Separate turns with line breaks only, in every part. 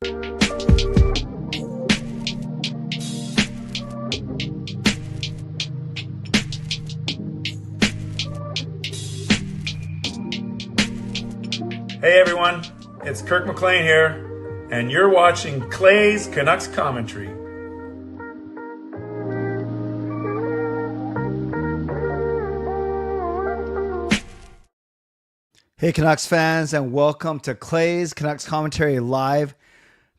Hey everyone, it's Kirk McLean here, and you're watching Clay's Canucks Commentary.
Hey Canucks fans, and welcome to Clay's Canucks Commentary Live,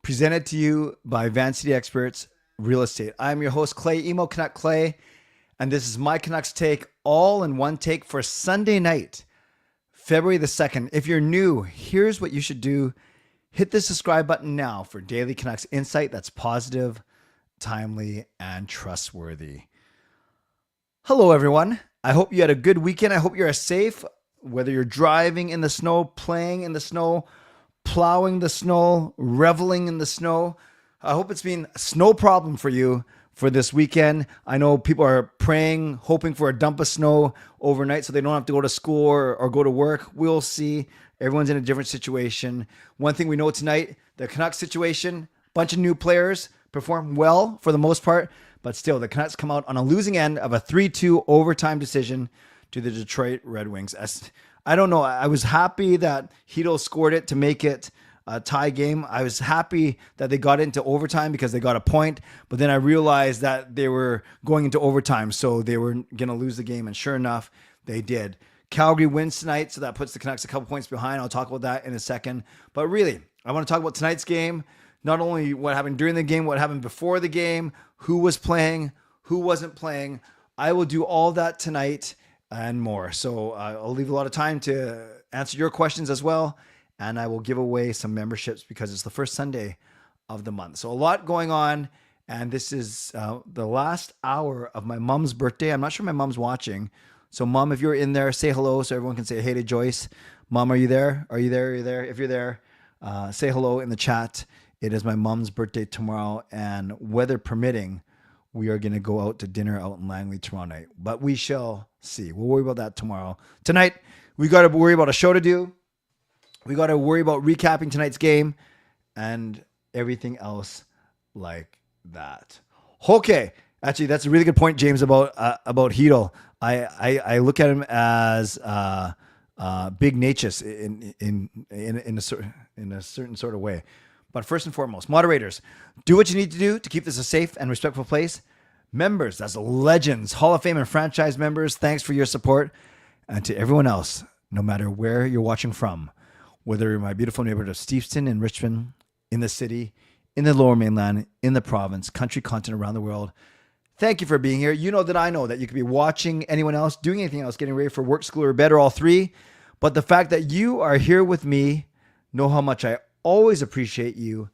presented to you by Van City Experts Real Estate. I'm your host, Clay, Emo Canuck Clay, and this is my Canucks take, all in one take for Sunday night, February the 2nd. If you're new, here's what you should do. Hit the subscribe button now for daily Canucks insight that's positive, timely, and trustworthy. Hello, everyone. I hope you had a good weekend. I hope you're safe, whether you're driving in the snow, playing in the snow, plowing the snow, reveling in the snow. I hope it's been a snow problem for you for this weekend. I know people are praying, hoping for a dump of snow overnight so they don't have to go to school or go to work. We'll see. Everyone's in a different situation. One thing we know tonight, the Canucks situation, bunch of new players perform well for the most part, but still the Canucks come out on a losing end of a 3-2 overtime decision to the Detroit Red Wings. I don't know. I was happy that Chytil scored it to make it a tie game. I was happy that they got into overtime because they got a point, but then I realized that they were going into overtime, so they were going to lose the game, and sure enough, they did. Calgary wins tonight, so that puts the Canucks a couple points behind. I'll talk about that in a second. But really, I want to talk about tonight's game, not only what happened during the game, what happened before the game, who was playing, who wasn't playing. I will do all that tonight and more. So I'll leave a lot of time to answer your questions as well. And I will give away some memberships because it's the first Sunday of the month. So a lot going on. And this is the last hour of my mom's birthday. I'm not sure my mom's watching. So Mom, if you're in there, say hello so everyone can say hey to Joyce. Mom, are you there? Are you there? Are you there? If you're there, say hello in the chat. It is my mom's birthday tomorrow. And weather permitting, we are going to go out to dinner out in Langley tomorrow night. But we shall see. We'll worry about that tomorrow. Tonight, we got to worry about a show to do. We got to worry about recapping tonight's game and everything else like that. Okay. Actually, that's a really good point, James, about Chytil. I look at him as big natures in a certain sort of way. But first and foremost, moderators, do what you need to do to keep this a safe and respectful place. Members, that's legends, Hall of Fame and franchise members, thanks for your support. And to everyone else, no matter where you're watching from, whether you're in my beautiful neighborhood of Steveston in Richmond, in the city, in the Lower Mainland, in the province, country, continent, around the world, thank you for being here. You know that you could be watching anyone else, doing anything else, getting ready for work, school, or bed, or all three. But the fact that you are here with me, know how much I always appreciate you,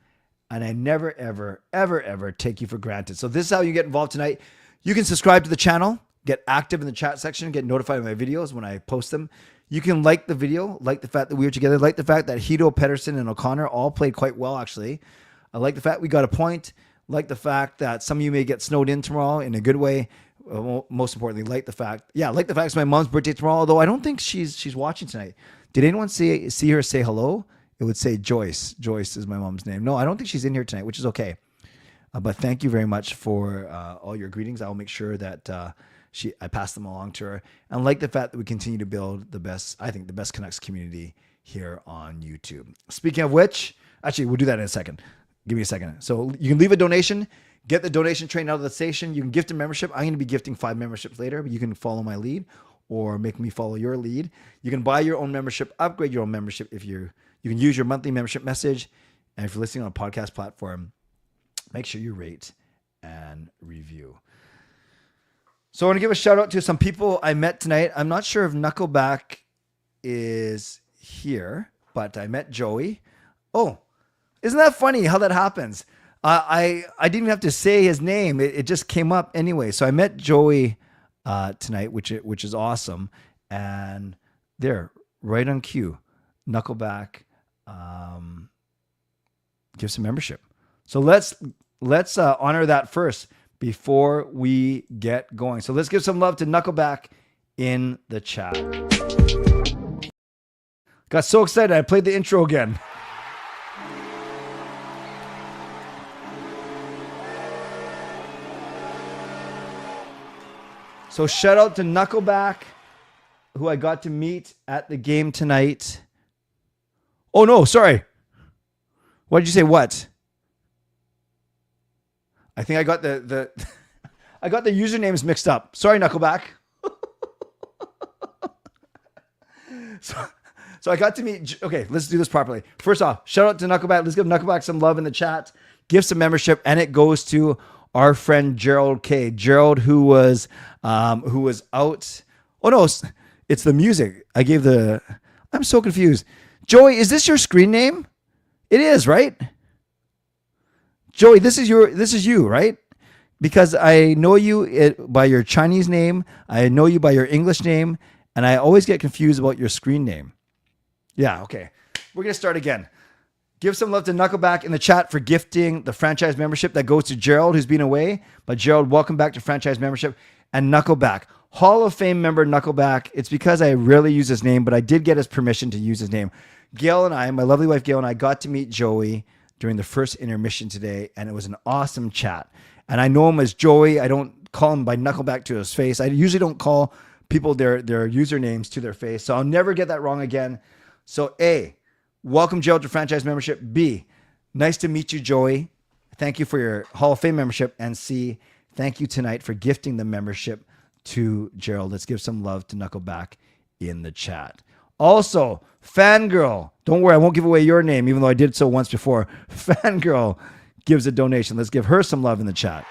and I never, ever, ever, ever take you for granted. So this is how you get involved tonight. You can subscribe to the channel, get active in the chat section, get notified of my videos when I post them. You can like the video, like the fact that we were together, like the fact that Chytil, Pettersson, and O'Connor all played quite well, actually. I like the fact we got a point, like the fact that some of you may get snowed in tomorrow in a good way. Most importantly, like the fact it's my mom's birthday tomorrow, although I don't think she's watching tonight. Did anyone see her say hello? It would say Joyce. Joyce is my mom's name. No, I don't think she's in here tonight, which is okay. But thank you very much for all your greetings. I will make sure that I pass them along to her. And like the fact that we continue to build the best Canucks community here on YouTube. Speaking of which, actually, we'll do that in a second. Give me a second. So you can leave a donation, get the donation train out of the station. You can gift a membership. I'm going to be gifting 5 memberships later, but you can follow my lead or make me follow your lead. You can buy your own membership, upgrade your own membership if you can use your monthly membership message. And if you're listening on a podcast platform, make sure you rate and review. So I want to give a shout out to some people I met tonight. I'm not sure if Knuckleback is here, but I met Joey. Oh, isn't that funny how that happens? I didn't even have to say his name. It just came up anyway. So I met Joey tonight, which is awesome. And there, right on cue, Knuckleback gives some membership. So let's honor that first before we get going. So let's give some love to Knuckleback in the chat. Got so excited I played the intro again. So shout out to Knuckleback, who I got to meet at the game tonight. Oh no, sorry. What did you say? What? I think I got the I got the usernames mixed up. Sorry, Knuckleback. So I got to meet. Okay, let's do this properly. First off, shout out to Knuckleback. Let's give Knuckleback some love in the chat. Give some membership, and it goes to our friend Gerald K. Gerald, who was out. Oh no, it's the music. I'm so confused. Joey, is this your screen name? It is, right? Joey, this is you, right? Because I know you by your Chinese name, I know you by your English name, and I always get confused about your screen name. Yeah, okay. We're gonna start again. Give some love to Knuckleback in the chat for gifting the franchise membership that goes to Gerald, who's been away. But Gerald, welcome back to franchise membership. And Knuckleback, Hall of Fame member Knuckleback. It's because I rarely use his name, but I did get his permission to use his name. Gail and I, my lovely wife Gail and I, got to meet Joey during the first intermission today, and it was an awesome chat. And I know him as Joey. I don't call him by Knuckleback to his face. I usually don't call people their usernames to their face, so I'll never get that wrong again. So A, welcome Gerald to franchise membership. B, nice to meet you, Joey. Thank you for your Hall of Fame membership. And C, thank you tonight for gifting the membership to Gerald. Let's give some love to Knuckleback in the chat. Also, Fangirl, don't worry, I won't give away your name, even though I did so once before. Fangirl gives a donation. Let's give her some love in the chat.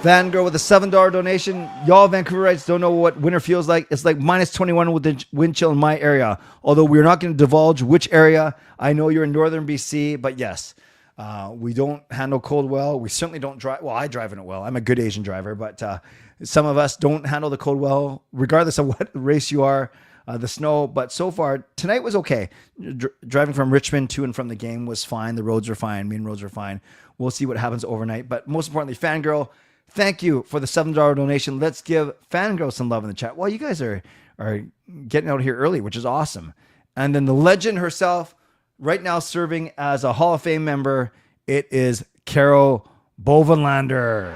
Fangirl with a $7 donation. Y'all Vancouverites don't know what winter feels like. It's like minus 21 with the wind chill in my area. Although we're not going to divulge which area. I know you're in northern BC, but yes, we don't handle cold well. We certainly don't drive. Well, I drive in it well. I'm a good Asian driver, but some of us don't handle the cold well, regardless of what race you are. The snow, but so far tonight was okay. Driving from Richmond to and from the game was fine. The roads are fine. Main roads are fine. We'll see what happens overnight. But most importantly, Fangirl, thank you for the $7 donation. Let's give Fangirl some love in the chat. Well, you guys are getting out here early, which is awesome. And then the legend herself, right now serving as a Hall of Fame member, it is Carol Bovenlander.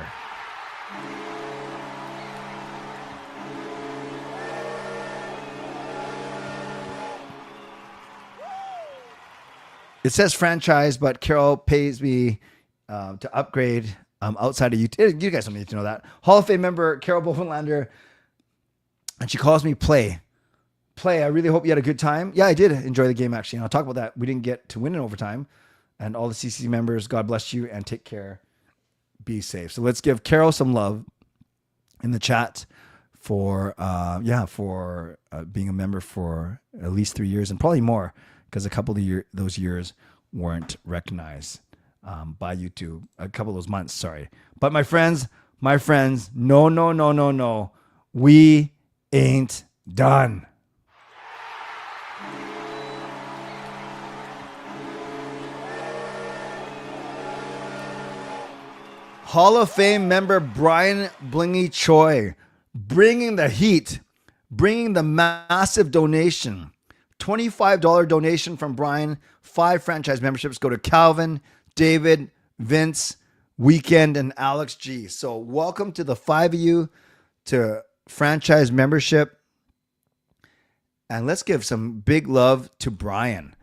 It says franchise, but Carol pays me to upgrade outside of you. You guys don't need to know that. Hall of Fame member Carol Bovenlander, and she calls me Play. I really hope you had a good time. Yeah, I did enjoy the game, actually. And I'll talk about that. We didn't get to win in overtime. And all the CCC members, God bless you and take care. Be safe. So let's give Carol some love in the chat for being a member for at least 3 years and probably more, because a couple of those years weren't recognized by YouTube. A couple of those months, sorry. But my friends, no. We ain't done. Hall of Fame member Brian Blingy Choi bringing the heat, bringing the massive donation. $25 donation from Brian. 5 franchise memberships go to Calvin, David, Vince, Weekend, and Alex G. So welcome to the 5 of you to franchise membership. And let's give some big love to Brian.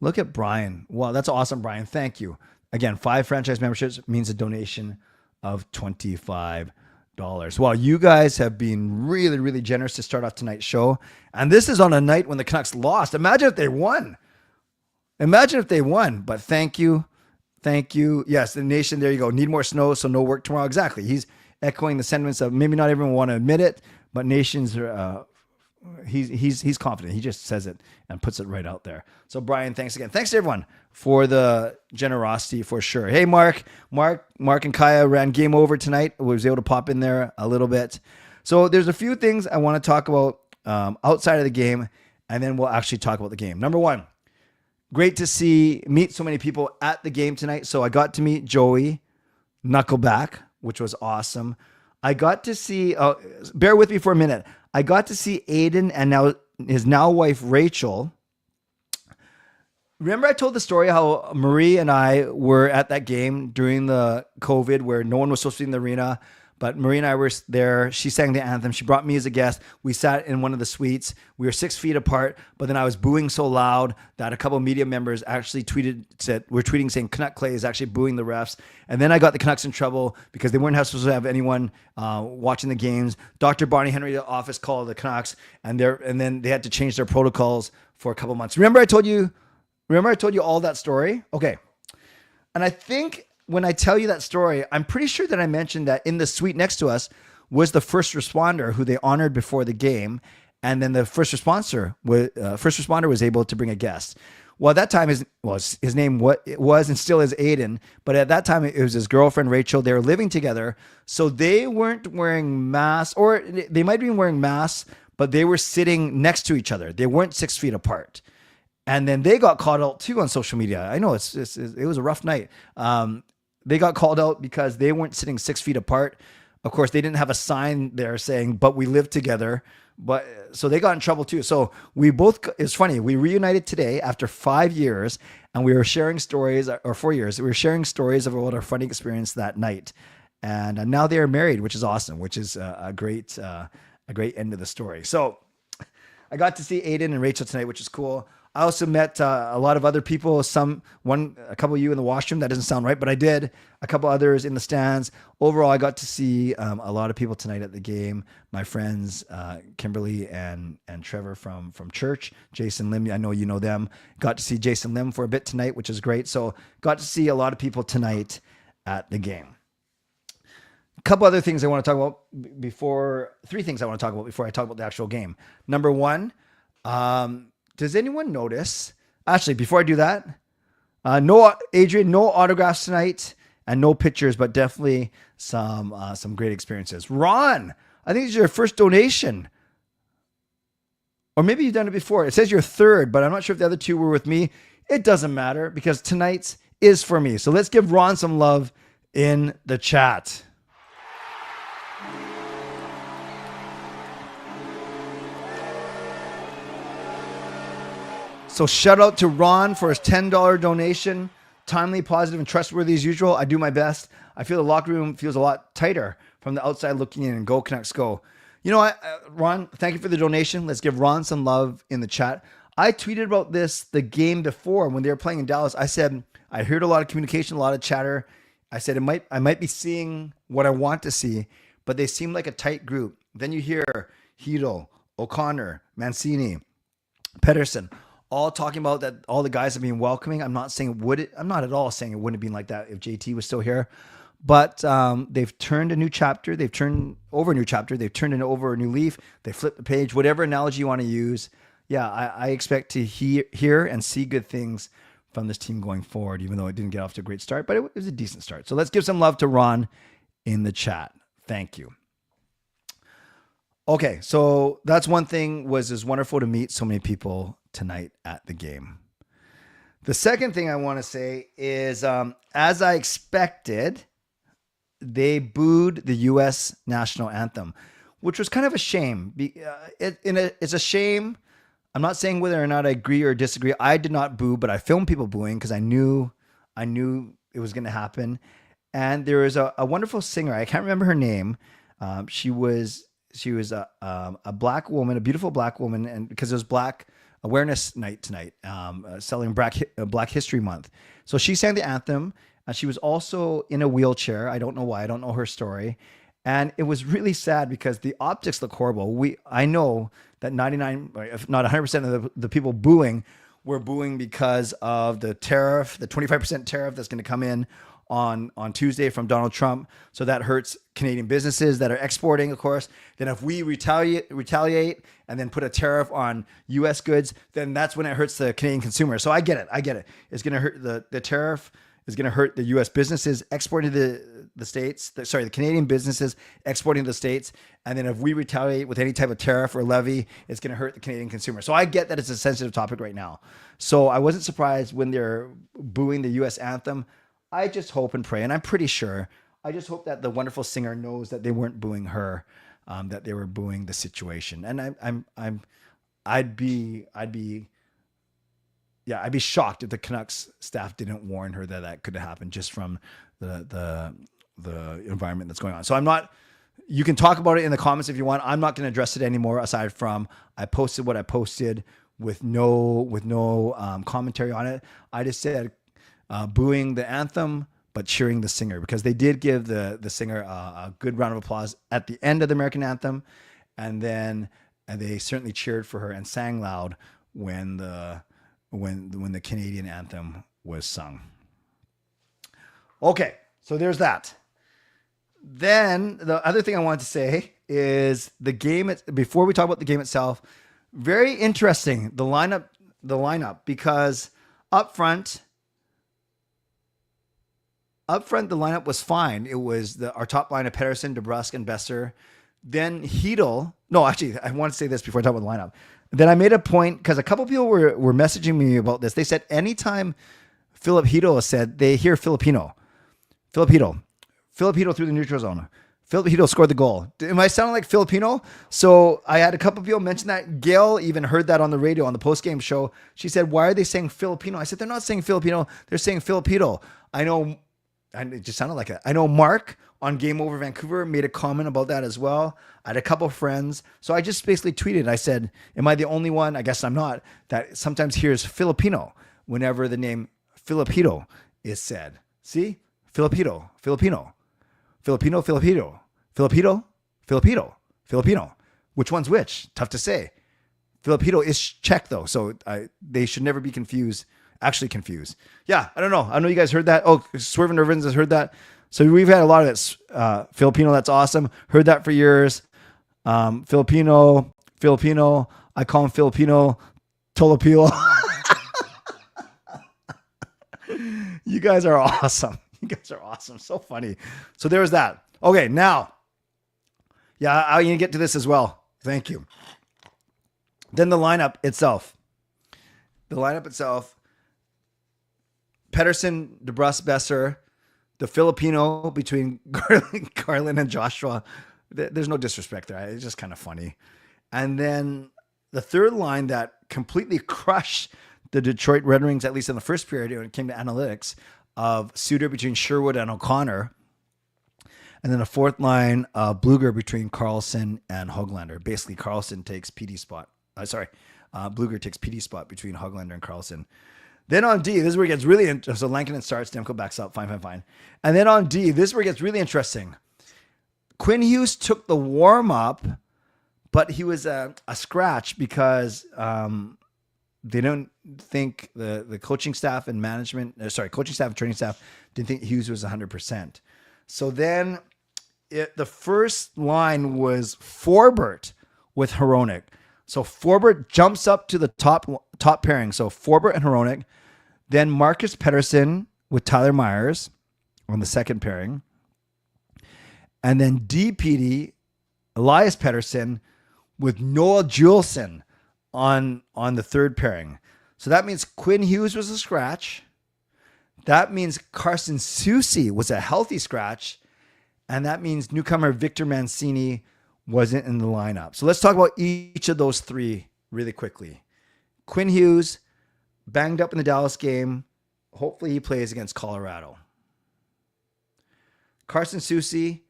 Look at Brian. Wow, that's awesome, Brian. Thank you. Again, 5 franchise memberships means a donation of $25. Well, you guys have been really, really generous to start off tonight's show. And this is on a night when the Canucks lost. Imagine if they won. But thank you. Yes, the nation, there you go. Need more snow, so no work tomorrow. Exactly. He's echoing the sentiments of maybe not everyone want to admit it, but nations are... He's confident. He just says it and puts it right out there. So Brian, thanks again. Thanks to everyone for the generosity for sure. Hey, Mark and Kaya ran game over tonight. I was able to pop in there a little bit. So there's a few things I want to talk about outside of the game, and then we'll actually talk about the game. Number one, great to meet so many people at the game tonight. So I got to meet Joey Knuckleback, which was awesome. I got to see, bear with me for a minute. I got to see Aiden and now his wife, Rachel. Remember I told the story how Marie and I were at that game during the COVID where no one was supposed to be in the arena, but Marie and I were there. She sang the anthem. She brought me as a guest. We sat in one of the suites. We were 6 feet apart, but then I was booing so loud that a couple of media members actually were tweeting saying Canuck Clay is actually booing the refs. And then I got the Canucks in trouble because they weren't supposed to have anyone watching the games. Dr. Barney Henry, the office, called the Canucks, and then they had to change their protocols for a couple of months. Remember I told you all that story? Okay. And I think when I tell you that story, I'm pretty sure that I mentioned that in the suite next to us was the first responder who they honored before the game. And then the first responder was able to bring a guest. Well, at that time, his name was and still is Aiden. But at that time, it was his girlfriend, Rachel. They were living together. So they weren't wearing masks, or they might be wearing masks, but they were sitting next to each other. They weren't 6 feet apart. And then they got called out too on social media. I know it was a rough night. They got called out because they weren't sitting 6 feet apart. Of course, they didn't have a sign there saying, but we live together. But so they got in trouble too. So it's funny. We reunited today after 5 years and we were sharing stories, or 4 years. We were sharing stories about our funny experience that night. And now they are married, which is awesome, which is a great end of the story. So I got to see Aiden and Rachel tonight, which is cool. I also met a lot of other people, a couple of you in the washroom. That doesn't sound right, but I did. A couple others in the stands. Overall, I got to see a lot of people tonight at the game. My friends, Kimberly and Trevor from church. Jason Lim, I know you know them. Got to see Jason Lim for a bit tonight, which is great. So got to see a lot of people tonight at the game. A couple other things I want to talk about three things I want to talk about before I talk about the actual game. Number one, does anyone notice? Actually, before I do that, no autographs tonight and no pictures, but definitely some great experiences. Ron, I think it's your first donation, or maybe you've done it before. It says you're third, but I'm not sure if the other two were with me. It doesn't matter because tonight's is for me. So let's give Ron some love in the chat. So shout out to Ron for his $10 donation. Timely, positive, and trustworthy as usual. I do my best. I feel the locker room feels a lot tighter from the outside looking in, and go Canucks go. You know what, Ron, thank you for the donation. Let's give Ron some love in the chat. I tweeted about this the game before when they were playing in Dallas. I said, I heard a lot of communication, a lot of chatter. I said, I might be seeing what I want to see, but they seem like a tight group. Then you hear Chytil, O'Connor, Mancini, Pettersson, all talking about that all the guys have been welcoming. I'm not at all saying it wouldn't have been like that if JT was still here. But they've turned a new chapter. They've turned over a new chapter. They've turned over a new leaf. They flipped the page, whatever analogy you want to use. Yeah, I expect to hear and see good things from this team going forward, even though it didn't get off to a great start, but it was a decent start. So let's give some love to Ron in the chat. Thank you. Okay, so that's one thing. It's wonderful to meet so many people tonight at the game. The second thing I want to say is, as I expected, they booed the U.S. national anthem, which was kind of a shame. It's a shame. I'm not saying whether or not I agree or disagree. I did not boo, but I filmed people booing because I knew it was going to happen. And there was a wonderful singer. I can't remember her name. She was a black woman, a beautiful black woman, and because it was Black Awareness Night tonight, celebrating Black History Month. So she sang the anthem. She was also in a wheelchair. I don't know why. I don't know her story. And it was really sad because the optics look horrible. I know that 99, if not 100% of the people booing were booing because of the tariff, the 25% tariff that's going to come in on Tuesday from Donald Trump. So that hurts Canadian businesses that are exporting, of course. Then if we retaliate and then put a tariff on U.S. goods, then that's when it hurts the Canadian consumer. So I get it. It's going to hurt the tariff is going to hurt the U.S. businesses exporting to the States. The Canadian businesses exporting to the States. And then if we retaliate with any type of tariff or levy, it's going to hurt the Canadian consumer. So I get that it's a sensitive topic right now. So I wasn't surprised when they're booing the U.S. anthem. I just hope and pray, and I'm pretty sure, I just hope that the wonderful singer knows that they weren't booing her, that they were booing the situation. And I'd be I'd be shocked if the Canucks staff didn't warn her that could have happened just from the environment that's going on. So you can talk about it in the comments if you want. I'm not going to address it anymore, aside from I posted what I posted with no commentary on it. I just said booing the anthem, but cheering the singer, because they did give the singer a good round of applause at the end of the American anthem. And they certainly cheered for her and sang loud when the Canadian anthem was sung. Okay, so there's that. Then the other thing I wanted to say is the game. Before we talk about the game itself, very interesting the lineup, because up front the lineup was fine. It was our top line of Pettersson, DeBrusk, and Besser. Then Chytil. No, actually, I want to say this before I talk about the lineup. Then I made a point, because a couple people were messaging me about this. They said anytime Filip Chytil said, they hear Filipino. Filip Chytil through the neutral zone. Filip Chytil scored the goal. Am I sounding like Filipino? So I had a couple people mention that. Gail even heard that on the radio on the post-game show. She said, why are they saying Filipino? I said, they're not saying Filipino. They're saying Filipino. I know, and it just sounded like it. I know Mark on Game Over Vancouver made a comment about that as well. I had a couple friends. So I just basically tweeted. I said, am I the only one? I guess I'm not. That sometimes hears Filipino whenever the name Filip Chytil is said. See? Filipino. Which one's which? Tough to say. Filipino is Czech though, so they should never be confused. Actually confused. Yeah, I don't know. I know you guys heard that. Oh, Swervin Irvins has heard that. So we've had a lot of it. Filipino, that's awesome. Heard that for years. Filipino. I call him Filipino. Tolopilo. You guys are awesome. You guys are awesome. So funny. So there was that. Okay, now. Yeah, I'm going to get to this as well. Thank you. Then the lineup itself. Pettersson, DeBrusk, Besser. The Filipino between Garland and Joshua. There's no disrespect there. It's just kind of funny. And then the third line that completely crushed the Detroit Red Wings, at least in the first period when it came to analytics, of Suter between Sherwood and O'Connor. And then a fourth line of Bluger between Carlson and Höglander. Basically, Carlson takes PD spot. Bluger takes PD spot between Höglander and Carlson. Then on D, this is where it gets really interesting. So Lankinen starts, Demko backs up. Fine. And then on D, this is where it gets really interesting. Quinn Hughes took the warm-up, but he was a scratch because they don't think the coaching staff and coaching staff and training staff didn't think Hughes was 100%. So then the first line was Forbort with Hronek. So Forbort jumps up to the top pairing. So Forbort and Hronek. Then Marcus Pettersson with Tyler Myers on the second pairing. And then DPD, Elias Pettersson with Noah Juleson on the third pairing. So that means Quinn Hughes was a scratch. That means Carson Soucy was a healthy scratch. And that means newcomer Victor Mancini wasn't in the lineup. So let's talk about each of those three really quickly. Quinn Hughes, banged up in the Dallas game. Hopefully he plays against Colorado. Carson Soucy,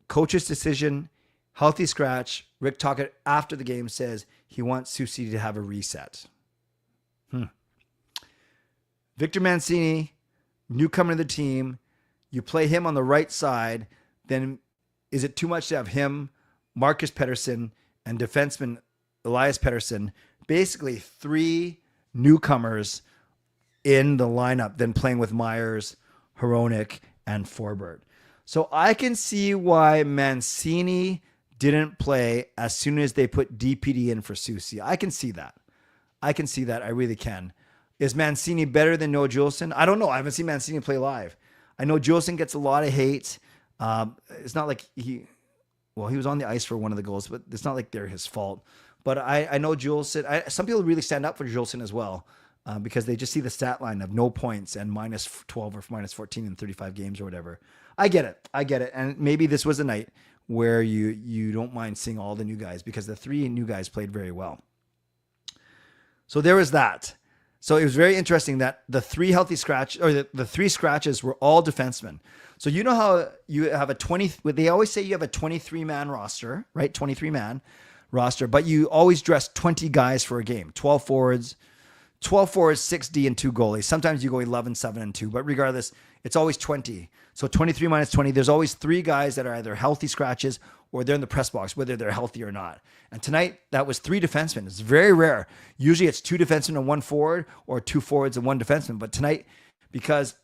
coach's decision, healthy scratch. Rick Tocchet after the game says he wants Soucy to have a reset. Victor Mancini, newcomer to the team. You play him on the right side. Then is it too much to have him, Marcus Pettersson, and defenseman Elias Pettersson? Basically three newcomers in the lineup, then playing with Myers, Hronek, and Forbort. So I can see why Mancini didn't play as soon as they put DPD in for Soucy. I can see that. I really can. Is Mancini better than Noah Juleson? I don't know. I haven't seen Mancini play live. I know Juleson gets a lot of hate. It's not like he was on the ice for one of the goals, but it's not like they're his fault. But I know Juleson. Some people really stand up for Juleson as well because they just see the stat line of no points and minus 12 or minus 14 in 35 games or whatever. I get it. And maybe this was a night where you don't mind seeing all the new guys because the three new guys played very well. So there was that. So it was very interesting that the three scratches were all defensemen. So you know how you have they always say you have a 23-man roster, right? 23-man roster, but you always dress 20 guys for a game, 12 forwards, 6D and 2 goalies. Sometimes you go 11, 7 and 2, but regardless, it's always 20. So 23 minus 20, there's always 3 guys that are either healthy scratches or they're in the press box, whether they're healthy or not. And tonight, that was 3 defensemen. It's very rare. Usually it's 2 defensemen and 1 forward, or 2 forwards and 1 defenseman. But tonight, because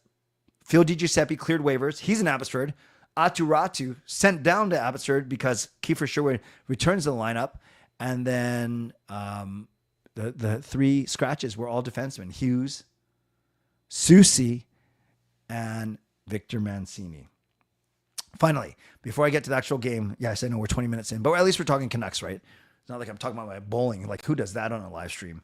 Phil DiGiuseppe cleared waivers, he's in Abbotsford. Atu Ratu sent down to Abbotsford because Kiefer Sherwood returns to the lineup. And then the 3 scratches were all defensemen: Hughes, Susi, and Victor Mancini. Finally, before I get to the actual game, yes, I know we're 20 minutes in, but at least we're talking Canucks, right? It's not like I'm talking about my bowling. Like, who does that on a live stream?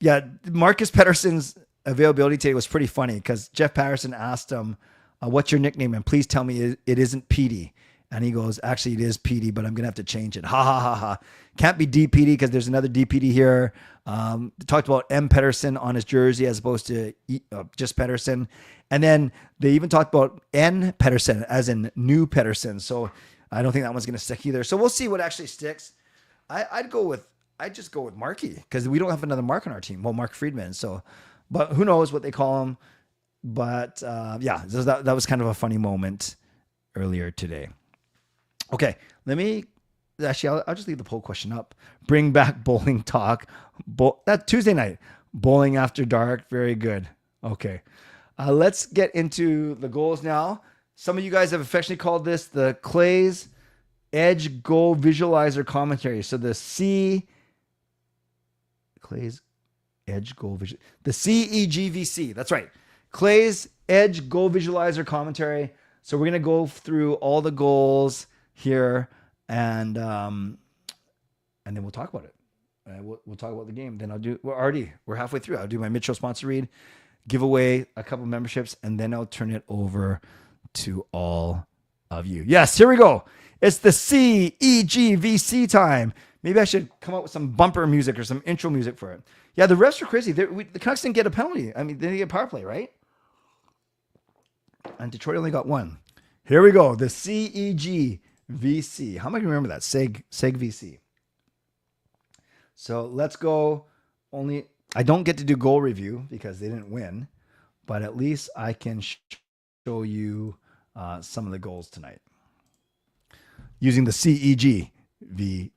Yeah, Marcus Pettersson's availability today was pretty funny because Jeff Patterson asked him, what's your nickname? And please tell me it isn't Petey. And he goes, actually, it is Petey, but I'm going to have to change it. Ha, ha, ha, ha. Can't be D Petey because there's another D Petey here. Talked about M. Pettersson on his jersey as opposed to just Pettersson. And then they even talked about N. Pettersson as in new Pettersson. So I don't think that one's going to stick either. So we'll see what actually sticks. I'd just go with Marky because we don't have another Mark on our team. Well, Mark Friedman. So, but who knows what they call him. But yeah, that was kind of a funny moment earlier today. Okay, I'll just leave the poll question up. Bring back bowling talk. That Tuesday night, bowling after dark. Very good. Okay, let's get into the goals now. Some of you guys have affectionately called this the Clay's Edge Goal Visualizer Commentary. So the Clay's Edge Goal Visual, the CEGVC. That's right. Clay's Edge Goal Visualizer Commentary. So we're gonna go through all the goals here, and then we'll talk about it. We'll talk about the game. Then we're halfway through. I'll do my mid-show sponsor read, give away a couple memberships, and then I'll turn it over to all of you. Yes, here we go. It's the CEGVC time. Maybe I should come up with some bumper music or some intro music for it. Yeah, the refs were crazy. The Canucks didn't get a penalty. I mean, they didn't get a power play, right? And Detroit only got 1. Here we go. The CEGVC. How am I going to remember that? Seg VC. So let's go. I don't get to do goal review because they didn't win, but at least I can show you some of the goals tonight using the CEGVC.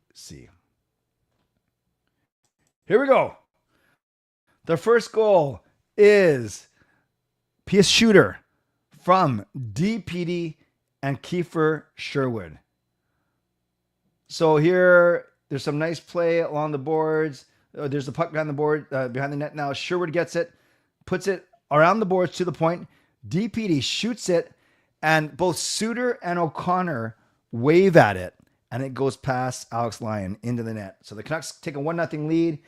Here we go. The first goal is PS Shooter from DPD and Kiefer Sherwood. So here, there's some nice play along the boards. There's the puck behind the board, behind the net now. Sherwood gets it, puts it around the boards to the point. DPD shoots it, and both Suter and O'Connor wave at it, and it goes past Alex Lyon into the net. So the Canucks take a 1-0 lead.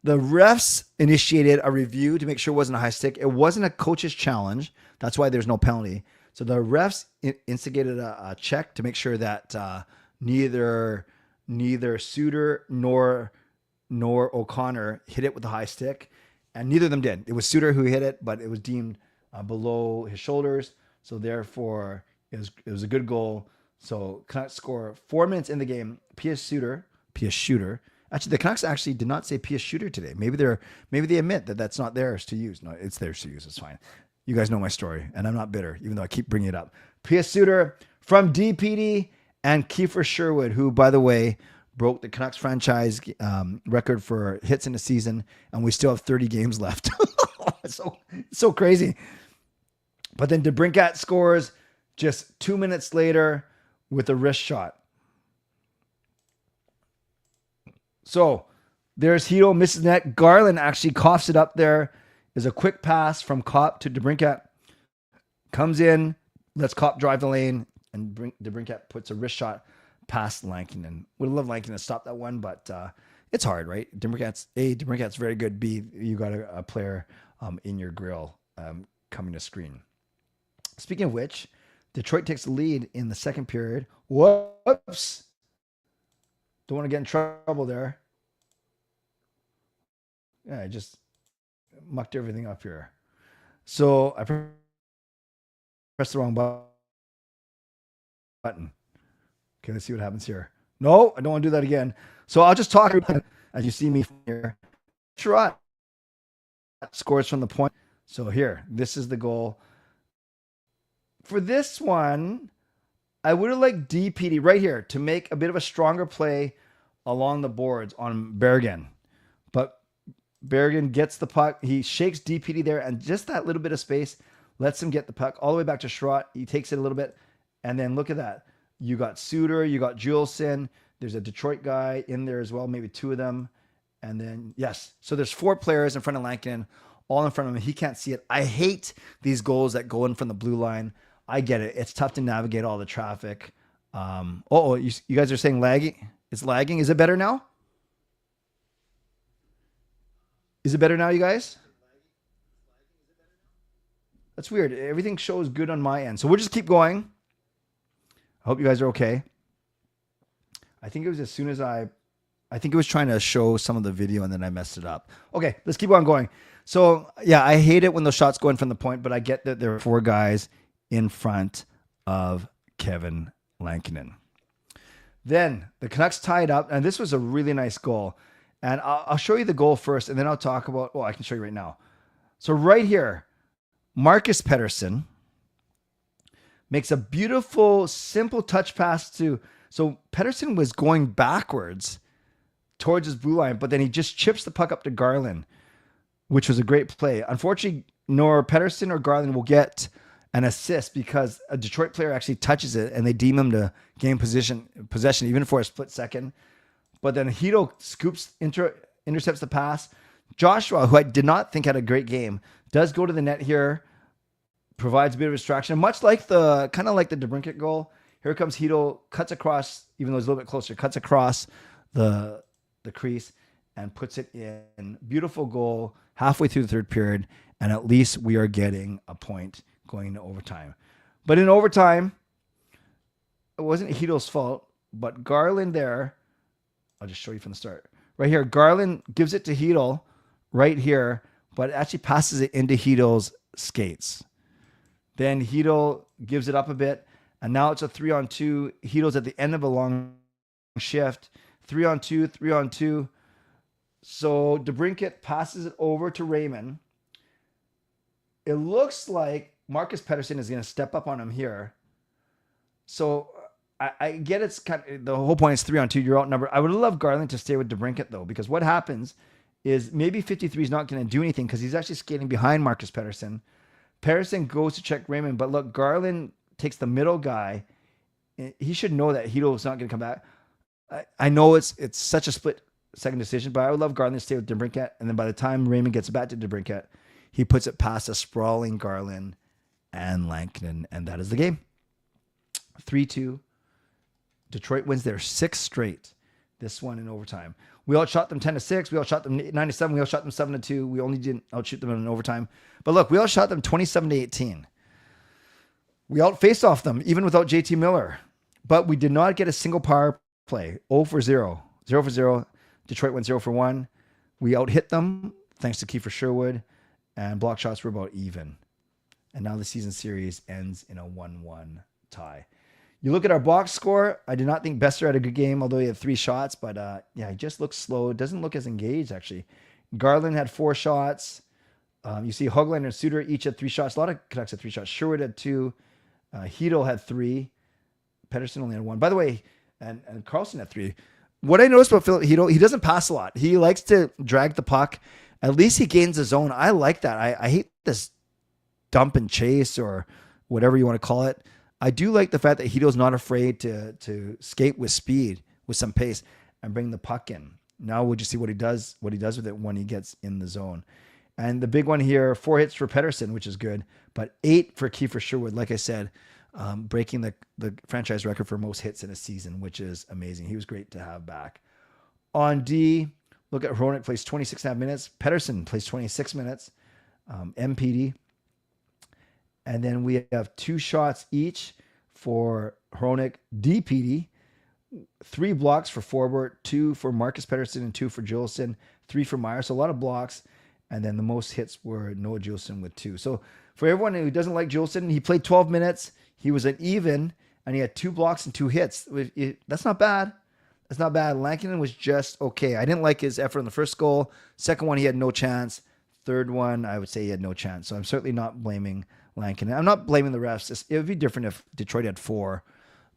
The refs initiated a review to make sure it wasn't a high stick. It wasn't a coach's challenge. That's why there's no penalty. So the refs instigated a check to make sure that neither Suter nor O'Connor hit it with a high stick, and neither of them did. It was Suter who hit it, but it was deemed below his shoulders. So therefore, it was a good goal. So Canucks score 4 minutes in the game. PS Shooter. Actually, the Canucks actually did not say PS Shooter today. Maybe they admit that that's not theirs to use. No, it's theirs to use. It's fine. You guys know my story, and I'm not bitter, even though I keep bringing it up. PS Shooter from DPD and Kiefer Sherwood, who, by the way, broke the Canucks franchise record for hits in a season, and we still have 30 games left. It's so crazy. But then DeBrincat scores just 2 minutes later with a wrist shot. So there's Chytil, misses net. Garland actually coughs it up there. There's a quick pass from Kopp to DeBrincat. Comes in, lets Kopp drive the lane, and DeBrincat puts a wrist shot past Lankinen. Would love Lankinen to stop that one, but it's hard, right? DeBrincat's very good. B, you got a player in your grill coming to screen. Speaking of which, Detroit takes the lead in the second period. Whoops. Don't want to get in trouble there. Yeah, I just mucked everything up here. So I pressed the wrong button. Okay, let's see what happens here. No, I don't want to do that again. So I'll just talk as you see me here. Sherrod scores from the point. So here, this is the goal. For this one, I would have liked DPD right here to make a bit of a stronger play along the boards on Bergen. But Bergen gets the puck. He shakes DPD there, and just that little bit of space lets him get the puck all the way back to Sherrod. He takes it a little bit, and then look at that. You got Suter, you got Juleson. There's a Detroit guy in there as well, maybe two of them. And then, yes. So there's 4 players in front of Lankinen, all in front of him. He can't see it. I hate these goals that go in from the blue line. I get it. It's tough to navigate all the traffic. You guys are saying lagging? It's lagging. Is it better now? Is it better now, you guys? That's weird. Everything shows good on my end. So we'll just keep going. I hope you guys are okay. I think it was as soon as I think it was trying to show some of the video and then I messed it up. Okay, let's keep on going. So yeah, I hate it when those shots go in from the point, but I get that there are 4 guys in front of Kevin Lankinen. Then the Canucks tied up, and this was a really nice goal. And I'll show you the goal first, and then I'll talk about, I can show you right now. So right here, Marcus Pettersson makes a beautiful, simple touch pass so Pettersson was going backwards towards his blue line, but then he just chips the puck up to Garland, which was a great play. Unfortunately, nor Pettersson or Garland will get an assist because a Detroit player actually touches it and they deem him to gain possession even for a split second. But then Chytil intercepts the pass. Joshua, who I did not think had a great game, does go to the net here, provides a bit of distraction, much like the DeBrincat goal. Here comes Chytil, cuts across, even though he's a little bit closer, cuts across the crease and puts it in. Beautiful goal halfway through the third period, and at least we are getting a point going into overtime. But in overtime, it wasn't Chytil's fault, but Garland there, I'll just show you from the start. Right here, Garland gives it to Chytil right here, but actually passes it into Chytil's skates. Then Chytil gives it up a bit, and now it's a 3-on-2. Chytil's at the end of a long shift. 3-on-2. So DeBrincat passes it over to Raymond. It looks like Marcus Pettersson is going to step up on him here. So I get it's the whole point is 3-on-2. You're outnumbered. I would love Garland to stay with DeBrincat though, because what happens is maybe 53 is not going to do anything because he's actually skating behind Marcus Pettersson. Pettersson goes to check Raymond, but look, Garland takes the middle guy. He should know that Chytil is not going to come back. I know it's such a split second decision, but I would love Garland to stay with DeBrincat. And then by the time Raymond gets back to DeBrincat, he puts it past a sprawling Garland and Lankinen, and that is the game. 3-2. Detroit wins their 6th straight. This one in overtime. We outshot them 10-6. We outshot them 9-7. We outshot them 7-2. We only didn't outshoot them in overtime. But look, we outshot them 27-18. We outfaced off them even without JT Miller. But we did not get a single power play. 0 for 0. 0 for 0. Detroit went 0 for 1. We out-hit them thanks to Kiefer Sherwood. And block shots were about even. And now the season series ends in a 1-1 tie. You look at our box score. I did not think Besser had a good game, although he had 3 shots. But he just looks slow. It doesn't look as engaged, actually. Garland had 4 shots. You see Höglander and Suter each had 3 shots. A lot of Canucks had 3 shots. Sherwood had 2. Chytil had 3. Pettersson only had 1. By the way, and Carlson had 3. What I noticed about Filip Chytil, he doesn't pass a lot. He likes to drag the puck. At least he gains the zone. I like that. I hate this dump and chase or whatever you want to call it. I do like the fact that Chytil's not afraid to skate with speed, with some pace, and bring the puck in. Now we'll just see what he does with it when he gets in the zone. And the big one here, 4 hits for Pettersson, which is good, but 8 for Kiefer Sherwood. Like I said, breaking the franchise record for most hits in a season, which is amazing. He was great to have back. On D, look at Hronek plays 26.5 minutes. Pettersson plays 26 minutes. MPD. And then we have 2 shots each for Hronek, DPD. 3 blocks for Forbort, 2 for Marcus Pettersson, and 2 for Juleson, 3 for Meyer. So a lot of blocks. And then the most hits were Noah Juleson with 2. So for everyone who doesn't like Juleson, he played 12 minutes. He was an even, and he had 2 blocks and 2 hits. That's not bad. That's not bad. Lankinen was just okay. I didn't like his effort on the first goal. Second one, he had no chance. Third one, I would say he had no chance. So I'm certainly not blaming Lankinen. I'm not blaming the refs. It would be different if Detroit had 4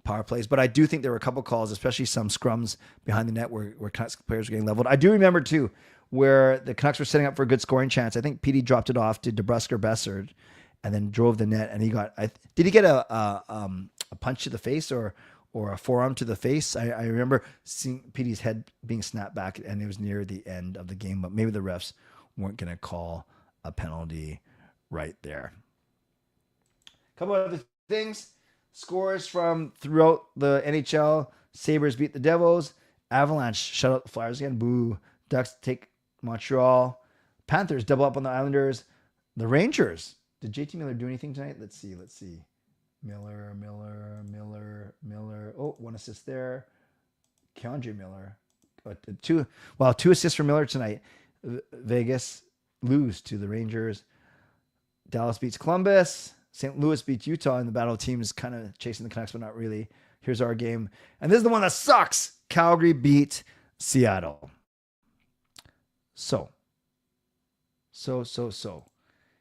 power plays, but I do think there were a couple calls, especially some scrums behind the net where Canucks players were getting leveled. I do remember too where the Canucks were setting up for a good scoring chance. I think Petey dropped it off to DeBrusk or Bessard and then drove the net, and he got. Did he get a punch to the face or a forearm to the face? I remember seeing Petey's head being snapped back, and it was near the end of the game, but maybe the refs weren't going to call a penalty right there. A couple of other things. Scores from throughout the NHL. Sabres beat the Devils. Avalanche shut out the Flyers again. Boo. Ducks take Montreal. Panthers double up on the Islanders. The Rangers. Did JT Miller do anything tonight? Let's see. Miller. Oh, 1 assist there. Keandre Miller. 2 assists for Miller tonight. Vegas lose to the Rangers. Dallas beats Columbus. St. Louis beats Utah in the battle of teams, kind of chasing the Canucks, but not really. Here's our game. And this is the one that sucks. Calgary beat Seattle. So.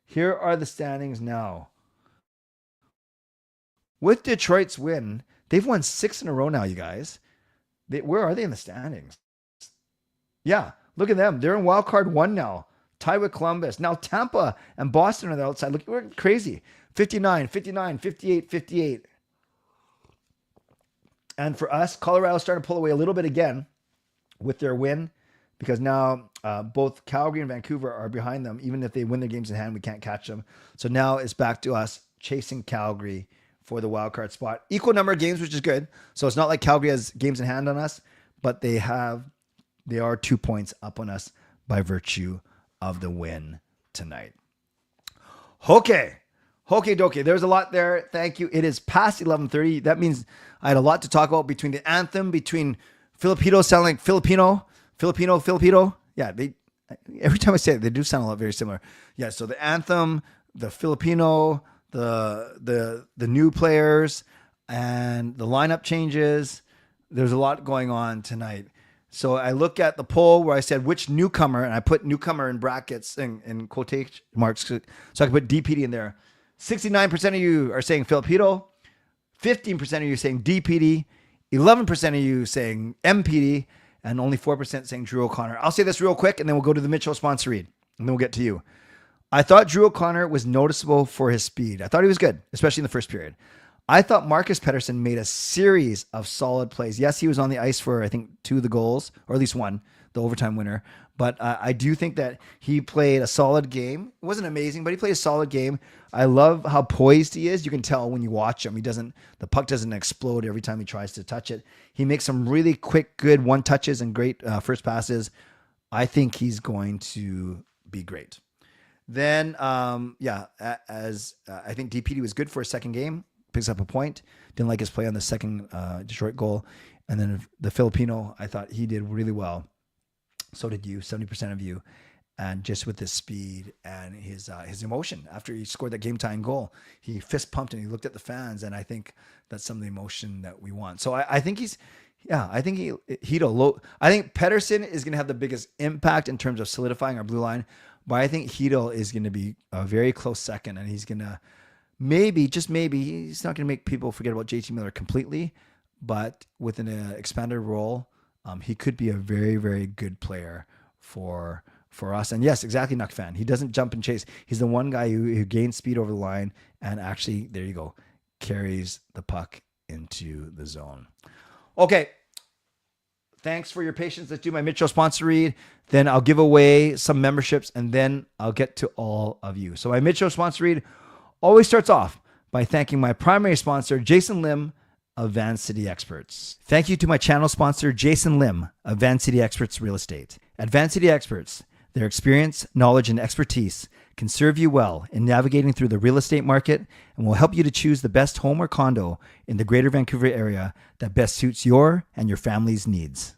Here are the standings now. With Detroit's win, they've won 6 in a row now, you guys. Where are they in the standings? Yeah, look at them. They're in wild card 1 now. Tied with Columbus. Now Tampa and Boston are the outside. Look, we're crazy. 59, 58, 58. And for us, Colorado's starting to pull away a little bit again with their win, because now both Calgary and Vancouver are behind them. Even if they win their games in hand, we can't catch them. So now it's back to us chasing Calgary for the wild card spot. Equal number of games, which is good. So it's not like Calgary has games in hand on us, but they are 2 points up on us by virtue of the win tonight. Okay, dokie. There's a lot there. Thank you. It is past 11:30. That means I had a lot to talk about between the anthem, between Filipino sounding like Filipino. Yeah, every time I say it, they do sound a lot very similar. Yeah, so the anthem, the Filipino, the new players, and the lineup changes. There's a lot going on tonight. So I look at the poll where I said which newcomer, and I put newcomer in brackets in quotation marks so I can put DPD in there. 69% of you are saying Filipino, 15% of you saying DPD, 11% of you saying MPD, and only 4% saying Drew O'Connor. I'll say this real quick, and then we'll go to the Mitchell sponsor read, and then we'll get to you. I thought Drew O'Connor was noticeable for his speed. I thought he was good, especially in the first period. I thought Marcus Pettersson made a series of solid plays. Yes, he was on the ice for, I think, 2 of the goals, or at least 1, the overtime winner. But I do think that he played a solid game. It wasn't amazing, but he played a solid game. I love how poised he is. You can tell when you watch him. The puck doesn't explode every time he tries to touch it. He makes some really quick, good one-touches and great first passes. I think he's going to be great. Then, as I think DPD was good for a second game. Picks up a point. Didn't like his play on the second Detroit goal. And then the Filipino, I thought he did really well. So did you, 70% of you. And just with his speed and his emotion chytil he scored that game-tying goal, he fist pumped and he looked at the fans. And I think that's some of the emotion that we want. So I think I think Pettersson is going to have the biggest impact in terms of solidifying our blue line. But I think Chytil is going to be a very close second, and he's going to maybe, just maybe, he's not going to make people forget about JT Miller completely, but with an expanded role, he could be a very, very good player for us. And yes, exactly, Nuck fan. He doesn't jump and chase. He's the one guy who gains speed over the line and actually, there you go, carries the puck into the zone. Okay. Thanks for your patience. Let's do my Mitchell sponsor read. Then I'll give away some memberships, and then I'll get to all of you. So my Mitchell sponsor read always starts off by thanking my primary sponsor, Jason Lim of Van City Experts. Thank you to my channel sponsor, Jason Lim of Van City Experts Real Estate. At Van City Experts, Their experience, knowledge, and expertise can serve you well in navigating through the real estate market and will help you to choose the best home or condo in the greater Vancouver area that best suits your and your family's needs.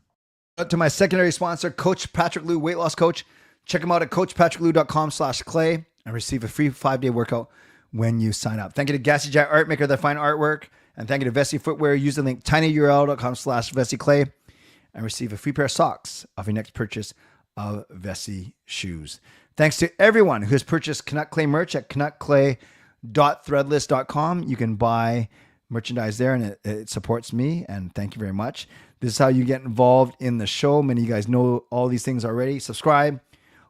To my secondary sponsor, Coach Patrick Liu, weight loss coach. Check him out at coachpatrickliu.com/clay and receive a free 5-day workout when you sign up. Thank you to Gassy Jack Art Maker, their fine artwork. And thank you to Vessi Footwear. Use the link tinyurl.com/VessiClay and receive a free pair of socks off your next purchase of Vessi shoes. Thanks to everyone who has purchased Canuck Clay merch at canuckclay.threadless.com. You can buy merchandise there and it supports me, and thank you very much. This is how you get involved in the show. Many of you guys know all these things already. Subscribe,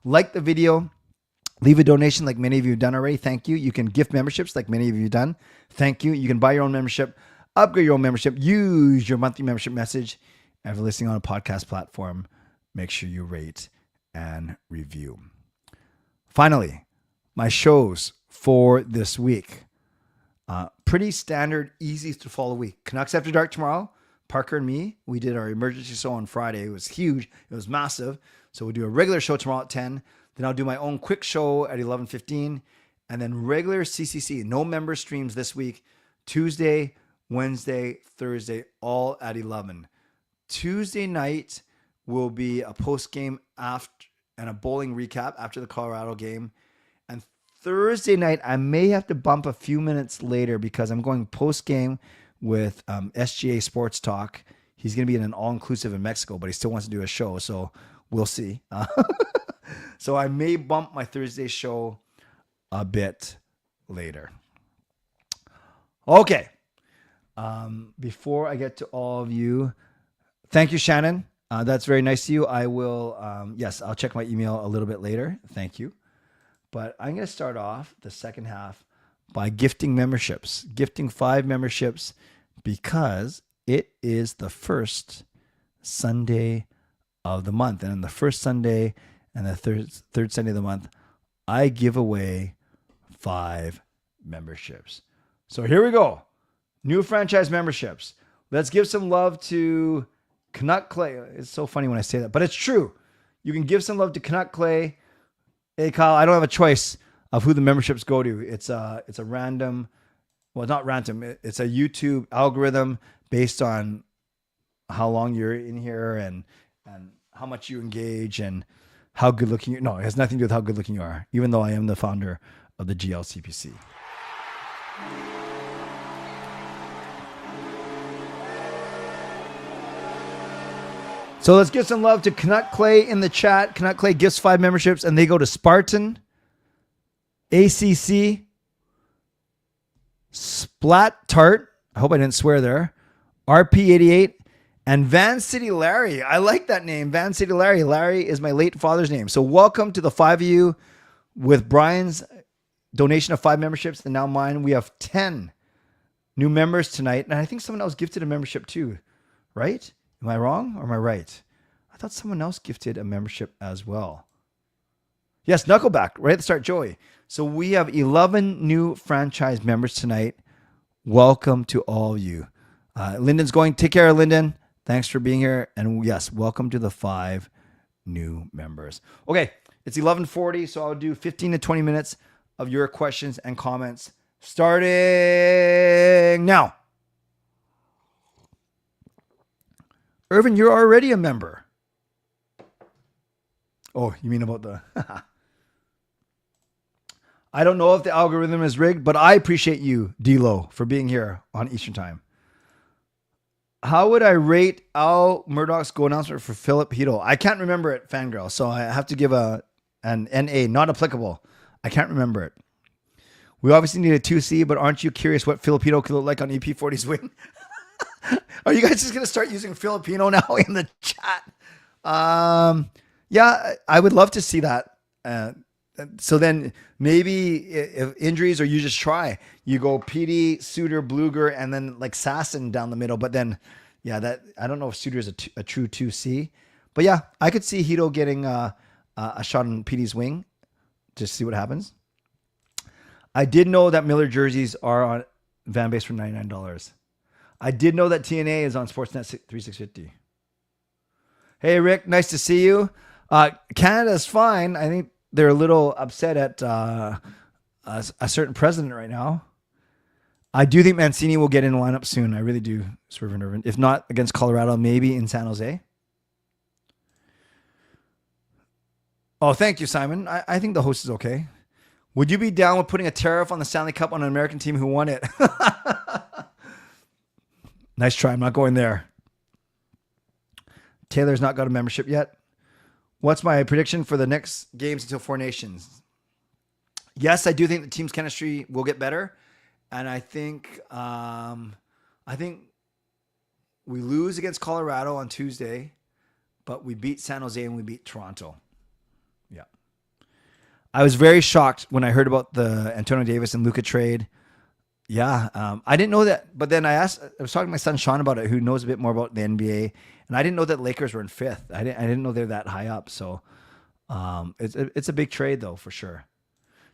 like the video, leave a donation like many of you have done already. Thank you. You can gift memberships like many of you have done. Thank you. You can buy your own membership, upgrade your own membership, use your monthly membership message. And if you're listening on a podcast platform, make sure you rate and review. Finally, my shows for this week. Pretty standard, easy to follow week. Canucks After Dark tomorrow. Parker and me, we did our emergency show on Friday. It was huge. It was massive. So we'll do a regular show tomorrow at 10. Then I'll do my own quick show at 11:15. And then regular CCC, no member streams this week. Tuesday, Wednesday, Thursday, all at 11. Tuesday night will be a post-game after and a bowling recap after the Colorado game. And Thursday night, I may have to bump a few minutes later because I'm going post-game with SGA Sports Talk. He's going to be in an all-inclusive in Mexico, but he still wants to do a show, so we'll see. So I may bump my Thursday show a bit later. Okay. Before I get to all of you, thank you, Shannon. That's very nice of you. I will, yes, I'll check my email a little bit later. Thank you. But I'm going to start off the second half by gifting memberships, gifting 5 memberships because it is the first Sunday of the month. And on the first Sunday and the third Sunday of the month, I give away 5 memberships. So here we go. New franchise memberships. Let's give some love to Canuck Clay. It's so funny when I say that, but it's true. You can give some love to Canuck Clay. Hey, Kyle, I don't have a choice of who the memberships go to. It's a random, well, not random. It's a YouTube algorithm based on how long you're in here and how much you engage and how good looking you. No, it has nothing to do with how good looking you are, even though I am the founder of the GLCPC. So let's give some love to Canuck Clay in the chat. Canuck Clay gives 5 memberships and they go to Spartan, ACC, Splat Tart. I hope I didn't swear there. RP88 and Van City Larry. I like that name, Van City Larry. Larry is my late father's name. So welcome to the 5 of you with Brian's donation of 5 memberships and now mine. We have 10 new members tonight. And I think someone else gifted a membership too, right? Am I wrong or am I right? I thought someone else gifted a membership as well. Yes, Knuckleback, right at the start, Joey. So we have 11 new franchise members tonight. Welcome to all of you. Lyndon's going. Take care, Lyndon. Thanks for being here. And yes, welcome to the 5 new members. Okay, it's 11:40, so I'll do 15 to 20 minutes of your questions and comments starting now. Irvin, you're already a member. Oh, you mean about the... I don't know if the algorithm is rigged, but I appreciate you, D-Lo, for being here on Eastern Time. How would I rate Al Murdoch's go announcement for Filip Chytil? I can't remember it, Fangirl, so I have to give an NA, not applicable. I can't remember it. We obviously need a 2C, but aren't you curious what Filipino could look like on EP40's wing? Are you guys just going to start using Filipino now in the chat? Yeah, I would love to see that. So then maybe if injuries or you just try, you go Petey, Suter, Bluger, and then like Sasson down the middle. But then, yeah, that I don't know if Suter is a true 2C. But yeah, I could see Hito getting a shot on Petey's wing. Just see what happens. I did know that Miller jerseys are on Van Base for $99. I did know that TNA is on Sportsnet 3650. Hey, Rick, nice to see you. Canada's fine. I think they're a little upset at a certain president right now. I do think Mancini will get in the lineup soon. I really do, Swerve and Irvin. If not against Colorado, maybe in San Jose. Oh, thank you, Simon. I think the host is okay. Would you be down with putting a tariff on the Stanley Cup on an American team who won it? Nice try. I'm not going there. Taylor's not got a membership yet. What's my prediction for the next games until Four Nations? Yes, I do think the team's chemistry will get better. And I think we lose against Colorado on Tuesday, but we beat San Jose and we beat Toronto. Yeah. I was very shocked when I heard about the Antonio Davis and Luka trade. Yeah. I didn't know that. But then I was talking to my son Sean about it, who knows a bit more about the NBA. And I didn't know that Lakers were in fifth. I didn't know they're that high up. So it's a big trade though, for sure.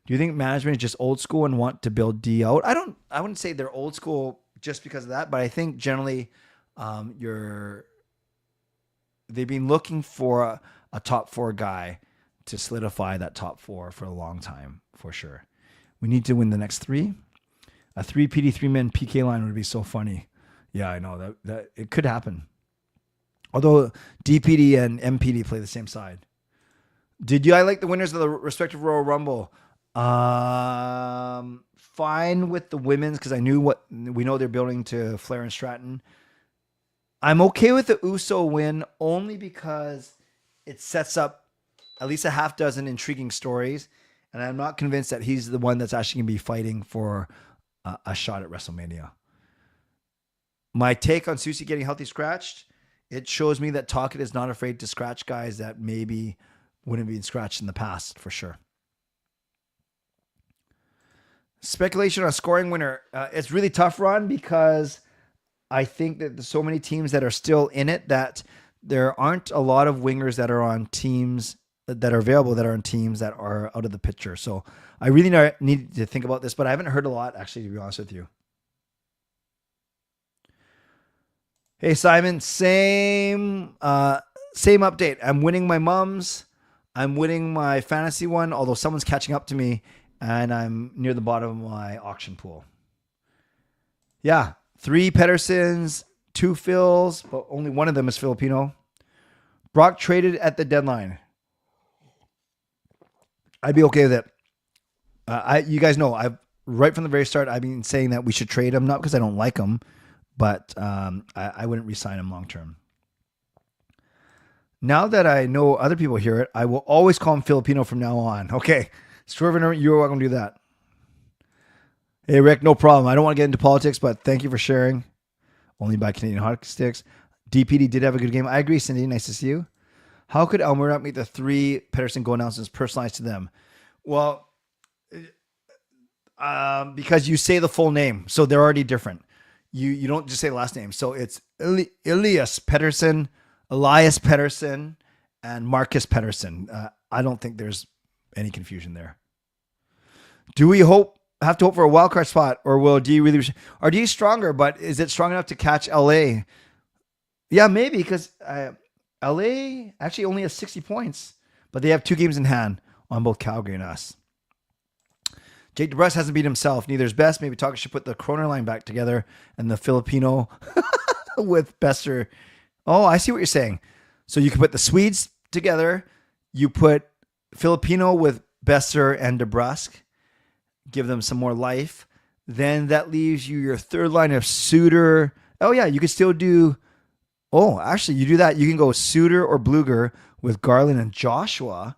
Do you think management is just old school and want to build D out? I wouldn't say they're old school just because of that, but I think generally they've been looking for a top four guy to solidify that top four for a long time, for sure. We need to win the next three. A 3PD 3-man PK line would be so funny. Yeah, I know that it could happen. Although DPD and MPD play the same side. Did you like the winners of the respective Royal Rumble? Fine with the women's because we know they're building to Flair and Stratton. I'm okay with the Uso win only because it sets up at least a half dozen intriguing stories, and I'm not convinced that he's the one that's actually going to be fighting for a shot at WrestleMania. My take on Susie getting healthy scratched, it shows me that Talkit is not afraid to scratch guys that maybe wouldn't have been scratched in the past, for sure. Speculation on a scoring winner. It's really tough, Ron, because I think that there's so many teams that are still in it that there aren't a lot of wingers that are on teams that are available that are on teams that are out of the picture. So I really need to think about this, but I haven't heard a lot, actually, to be honest with you. Hey, Simon, same update. I'm winning my mums. I'm winning my fantasy one, although someone's catching up to me. And I'm near the bottom of my auction pool. Yeah. 3 Petterssons, 2 Phils, but only one of them is Filipino. Brock traded at the deadline. I'd be okay with it. You guys know, right from the very start, I've been saying that we should trade him, not because I don't like him, but I wouldn't re-sign him long term. Now that I know other people hear it, I will always call him Filipino from now on. Okay. Swerving, you're welcome to do that. Hey, Rick, no problem. I don't want to get into politics, but thank you for sharing. Only by Canadian Hockey Sticks. DPD did have a good game. I agree, Cindy. Nice to see you. How could Elmer not make the 3 Pettersson goal announcements personalized to them? Well, because you say the full name, so they're already different. You don't just say the last name. So it's Elias Pettersson, and Marcus Pettersson. I don't think there's any confusion there. Do we have to hope for a wild card spot, or will D really? Are D stronger, but is it strong enough to catch LA? Yeah, maybe, because LA actually only has 60 points, but they have 2 games in hand on both Calgary and us. Jake DeBrusk hasn't beat himself. Neither is Best. Maybe Talker should put the Kroner line back together and the Filipino with Besser. Oh, I see what you're saying. So you can put the Swedes together. You put Filipino with Besser and DeBrusk. Give them some more life. Then that leaves you your third line of Suter. Oh, yeah, you could still do... Oh, actually, you do that. You can go Suter or Bluger with Garland and Joshua.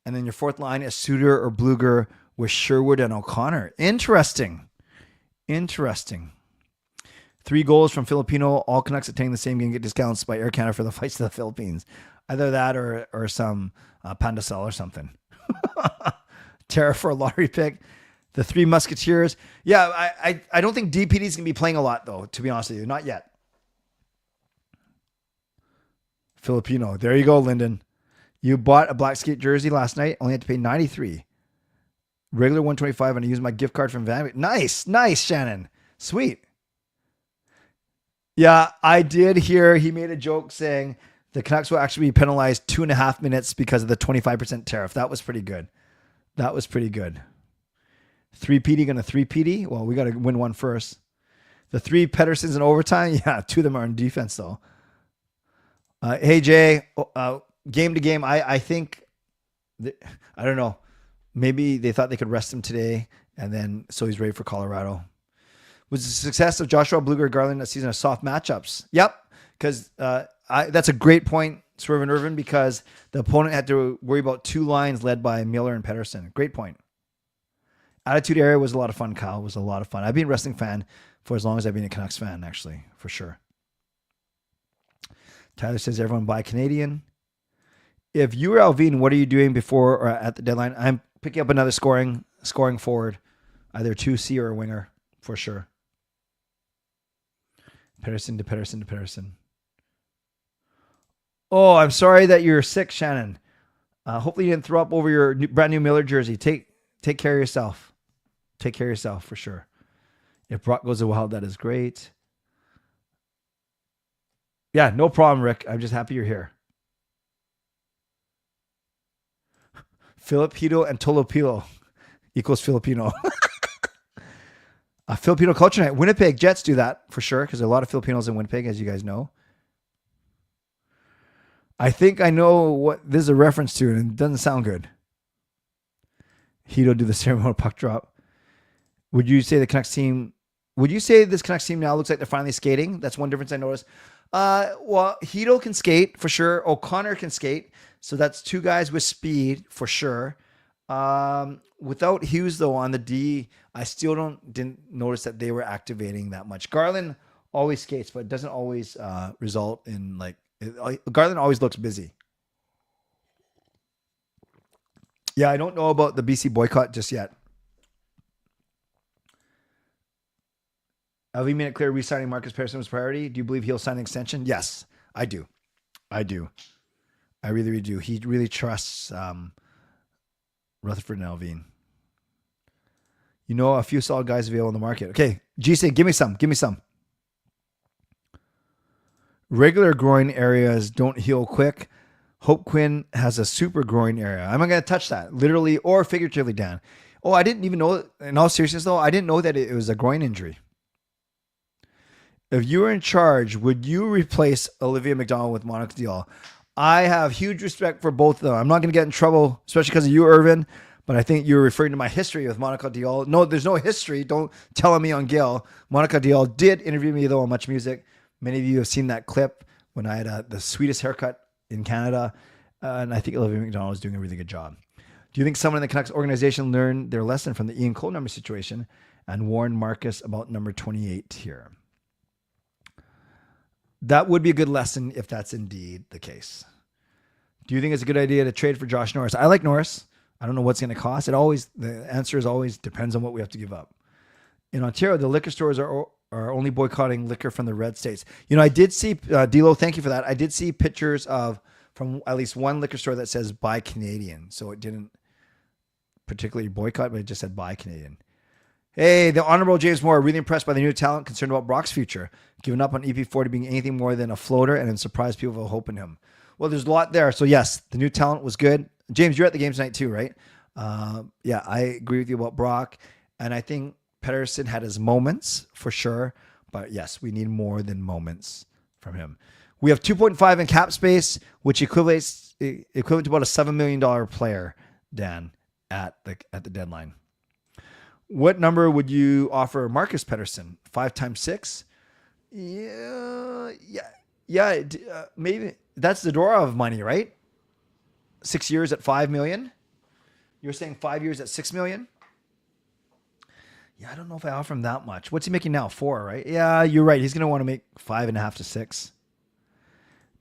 And then your fourth line is Suter or Bluger with Sherwood and O'Connor. Interesting. 3 goals from Filipino. All Canucks attending the same game get discounts by Air Canada for the fights to the Philippines. Either that or some Pandasal or something. Tara for a lottery pick. The 3 Musketeers. Yeah, I don't think DPD is going to be playing a lot, though, to be honest with you. Not yet. Filipino. There you go, Lyndon. You bought a black skate jersey last night. Only had to pay $93. Regular $125, and I used my gift card from Van. Nice, Shannon. Sweet. Yeah, I did hear he made a joke saying The Canucks will actually be penalized 2.5 minutes because of the 25% tariff. That was pretty good. 3PD going to 3PD? Well, we got to win one first. The 3 Petterssons in overtime? Yeah, 2 of them are in defense, though. Hey, Jay, game to game, I think, I don't know. Maybe they thought they could rest him today, and then so he's ready for Colorado. Was the success of Joshua Blueger Garland this season of soft matchups? Yep, because that's a great point, Swerve Irvin, because the opponent had to worry about 2 lines led by Miller and Pettersson. Great point. Attitude Area was a lot of fun, Kyle. It was a lot of fun. I've been a wrestling fan for as long as I've been a Canucks fan, actually, for sure. Tyler says, everyone buy Canadian. If you were Alvin, what are you doing before or at the deadline? I'm picking up another scoring forward, either 2C or a winger, for sure. Pettersson to Pettersson to Pettersson. Oh, I'm sorry that you're sick, Shannon. Hopefully you didn't throw up over your brand new Miller jersey. Take care of yourself. Take care of yourself for sure. If Brock goes to Wild, that is great. Yeah, no problem, Rick. I'm just happy you're here. Filip Chytil and Tolopilo equals Filipino. Filipino culture night. Winnipeg Jets do that for sure because there are a lot of Filipinos in Winnipeg, as you guys know. I think I know what this is a reference to, and it doesn't sound good. Hito do the ceremonial puck drop. Would you say the Canucks team? Would you say this Canucks team now looks like they're finally skating? That's one difference I noticed. Well, Hito can skate for sure. O'Connor can skate. So that's 2 guys with speed for sure. Without Hughes though on the D, I still didn't notice that they were activating that much. Garland always skates, but it doesn't always result in Garland always looks busy. Yeah, I don't know about the BC boycott just yet. Have we made it clear re-signing Marcus Pettersson was priority? Do you believe he'll sign an extension? Yes, I do. I really, really do. He really trusts Rutherford and Alvin. You know, a few solid guys available in the market. Okay, GC, give me some. Regular groin areas don't heal quick. Hope Quinn has a super groin area. I'm not going to touch that, literally or figuratively, Dan. Oh, I didn't even know, in all seriousness though, I didn't know that it was a groin injury. If you were in charge, would you replace Olivia McDonald with Monica Dial? I have huge respect for both of them. I'm not going to get in trouble, especially because of you, Irvin, but I think you're referring to my history with Monica Dial. No, there's no history. Don't tell me on Gil. Monica Dial did interview me, though, on Much Music. Many of you have seen that clip when I had the sweetest haircut in Canada, and I think Olivia McDonald is doing a really good job. Do you think someone in the Canucks organization learned their lesson from the Ian Cole number situation and warned Marcus about number 28 here? That would be a good lesson if that's indeed the case. Do you think it's a good idea to trade for Josh Norris? I like Norris. I don't know what's going to cost. The answer is always depends on what we have to give up. In Ontario, the liquor stores are only boycotting liquor from the red states. You know, I did see, D'Lo, thank you for that. I did see pictures from at least one liquor store that says buy Canadian. So it didn't particularly boycott, but it just said buy Canadian. Hey, the Honorable James Moore, really impressed by the new talent, concerned about Brock's future. Giving up on EP40 being anything more than a floater and then surprised people with hope in him. Well, there's a lot there. So yes, the new talent was good. James, you're at the game tonight too, right? Yeah, I agree with you about Brock. And I think Pettersson had his moments for sure. But yes, we need more than moments from him. We have 2.5 in cap space, which equivalent to about a $7 million player, Dan, at the deadline. What number would you offer Marcus Pettersson? 5 times 6? Yeah. Maybe that's the Zadorov money, right? 6 years at $5 million. You're saying 5 years at $6 million? Yeah, I don't know if I offer him that much. What's he making now? 4, right? Yeah, you're right. He's going to want to make 5.5 to 6.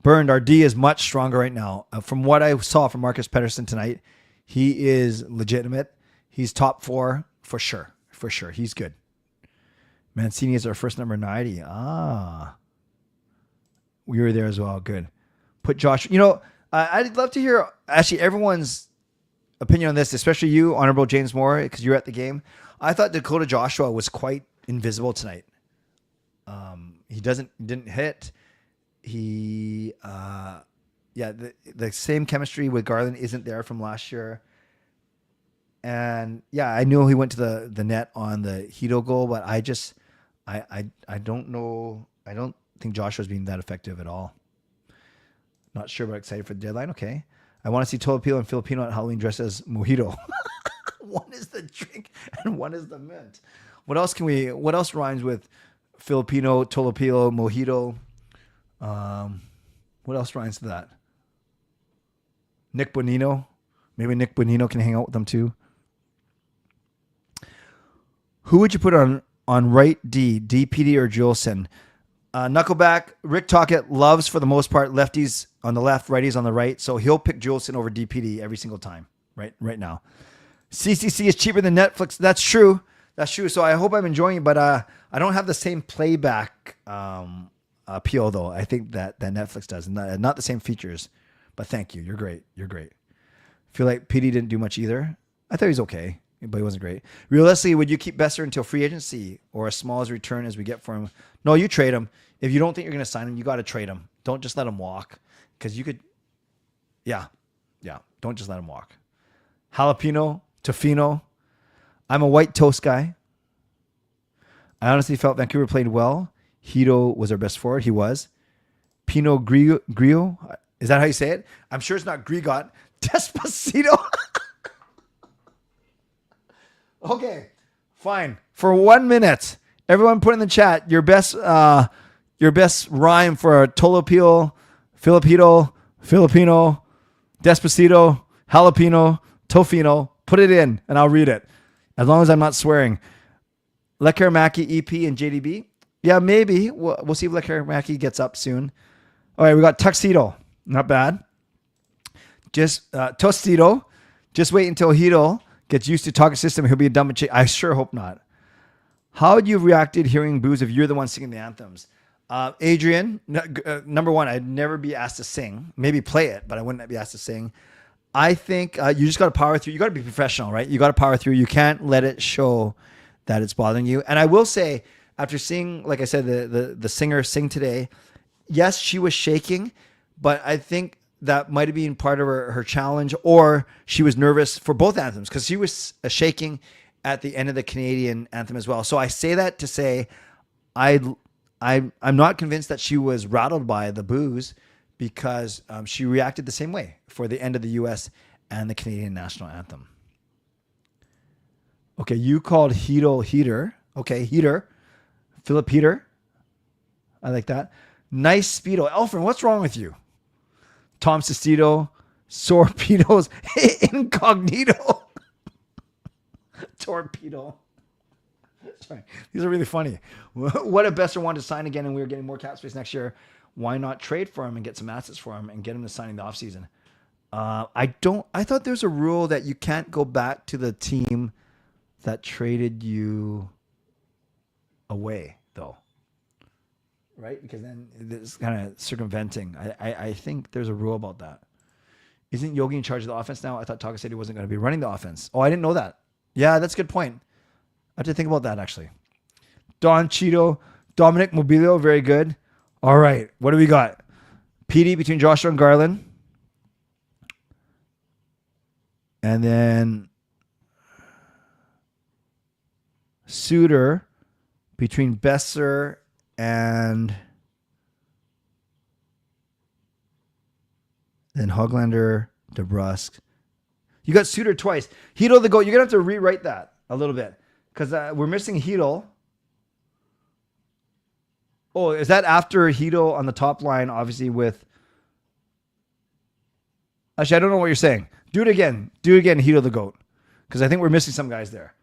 Burned, our D is much stronger right now. From what I saw from Marcus Pettersson tonight, he is legitimate. He's top 4 for sure. For sure. He's good. Mancini is our first number 90. We were there as well. Good. Put Josh. You know, I'd love to hear actually everyone's opinion on this, especially you, Honorable James Moore, because you're at the game. I thought Dakota Joshua was quite invisible tonight. He didn't hit. He the same chemistry with Garland isn't there from last year. And yeah, I knew he went to the net on the Chytil goal, but I don't know. I don't think Joshua's being that effective at all. Not sure, but excited for the deadline. Okay. I want to see Tolopilo and Filipino at Halloween dressed as mojito. One is the drink and one is the mint. What else rhymes with Filipino, Tolopilo, mojito? What else rhymes to that? Nick Bonino. Maybe Nick Bonino can hang out with them too. Who would you put on right D, DPD or Juleson? Knuckleback, Rick Tocchet loves, for the most part, lefties on the left, righties on the right. So he'll pick Juleson over DPD every single time right now. CCC is cheaper than Netflix. That's true. So I hope I'm enjoying it, but I don't have the same playback appeal, though. I think that Netflix does. Not the same features. But thank you. You're great. Feel like PD didn't do much either. I thought he was okay, but he wasn't great. Realistically, would you keep Besser until free agency or as small as return as we get for him? No, you trade him. If you don't think you're going to sign him, you got to trade him. Don't just let him walk, because you could. Yeah. Don't just let him walk. Jalapeno, Tofino. I'm a white toast guy. I honestly felt Vancouver played well. Chytil was our best forward. He was. Pinot Grillo. Is that how you say it? I'm sure it's not Grigot. Despacito. Okay, fine. For 1 minute, everyone put in the chat your best rhyme for Tolopil, Filipino, Despacito, Jalapeno, Tofino. Put it in, and I'll read it. As long as I'm not swearing. Lekaramaki, EP, and JDB. Yeah, maybe. We'll see if Lekaramaki gets up soon. All right, we got Tuxedo. Not bad. Just Tostito. Just wait until Chytil gets used to talking system. He'll be a dumb and I sure hope not. How would you have reacted hearing boos if you're the one singing the anthems? Adrian, number one, I'd never be asked to sing. Maybe play it, but I wouldn't be asked to sing. I think you just got to power through. You got to be professional, right? You got to power through. You can't let it show that it's bothering you. And I will say, after seeing, like I said, the singer sing today, yes, she was shaking, but I think that might have been part of her challenge, or she was nervous for both anthems because she was shaking at the end of the Canadian anthem as well. So I say that to say I'm not convinced that she was rattled by the boos, because she reacted the same way for the end of the U.S. and the Canadian national anthem. Okay, you called Chytil Heater. Okay, Heater. Philip Heater. I like that. Nice Speedo. Elfrin, what's wrong with you? Tom Sestito. Sorpedos. Incognito. Torpedo. Sorry. These are really funny. What if Besser wanted to sign again and we were getting more cap space next year? Why not trade for him and get some assets for him and get him to sign in the offseason? I thought there's a rule that you can't go back to the team that traded you away, though. Right? Because then it's kind of circumventing. I think there's a rule about that. Isn't Yogi in charge of the offense now? I thought Taka said he wasn't going to be running the offense. Oh, I didn't know that. Yeah, that's a good point. I have to think about that, actually. Don Cheeto, Dominic Mobilio, very good. All right, what do we got? PD between Joshua and Garland. And then Suter between Besser and then Hoglander, DeBrusque. You got Suter twice. Chytil the goat. You're going to have to rewrite that a little bit because we're missing Chytil. Oh, is that after Chytil on the top line, obviously with... Actually, I don't know what you're saying. Do it again. Chytil the GOAT. Because I think we're missing some guys there.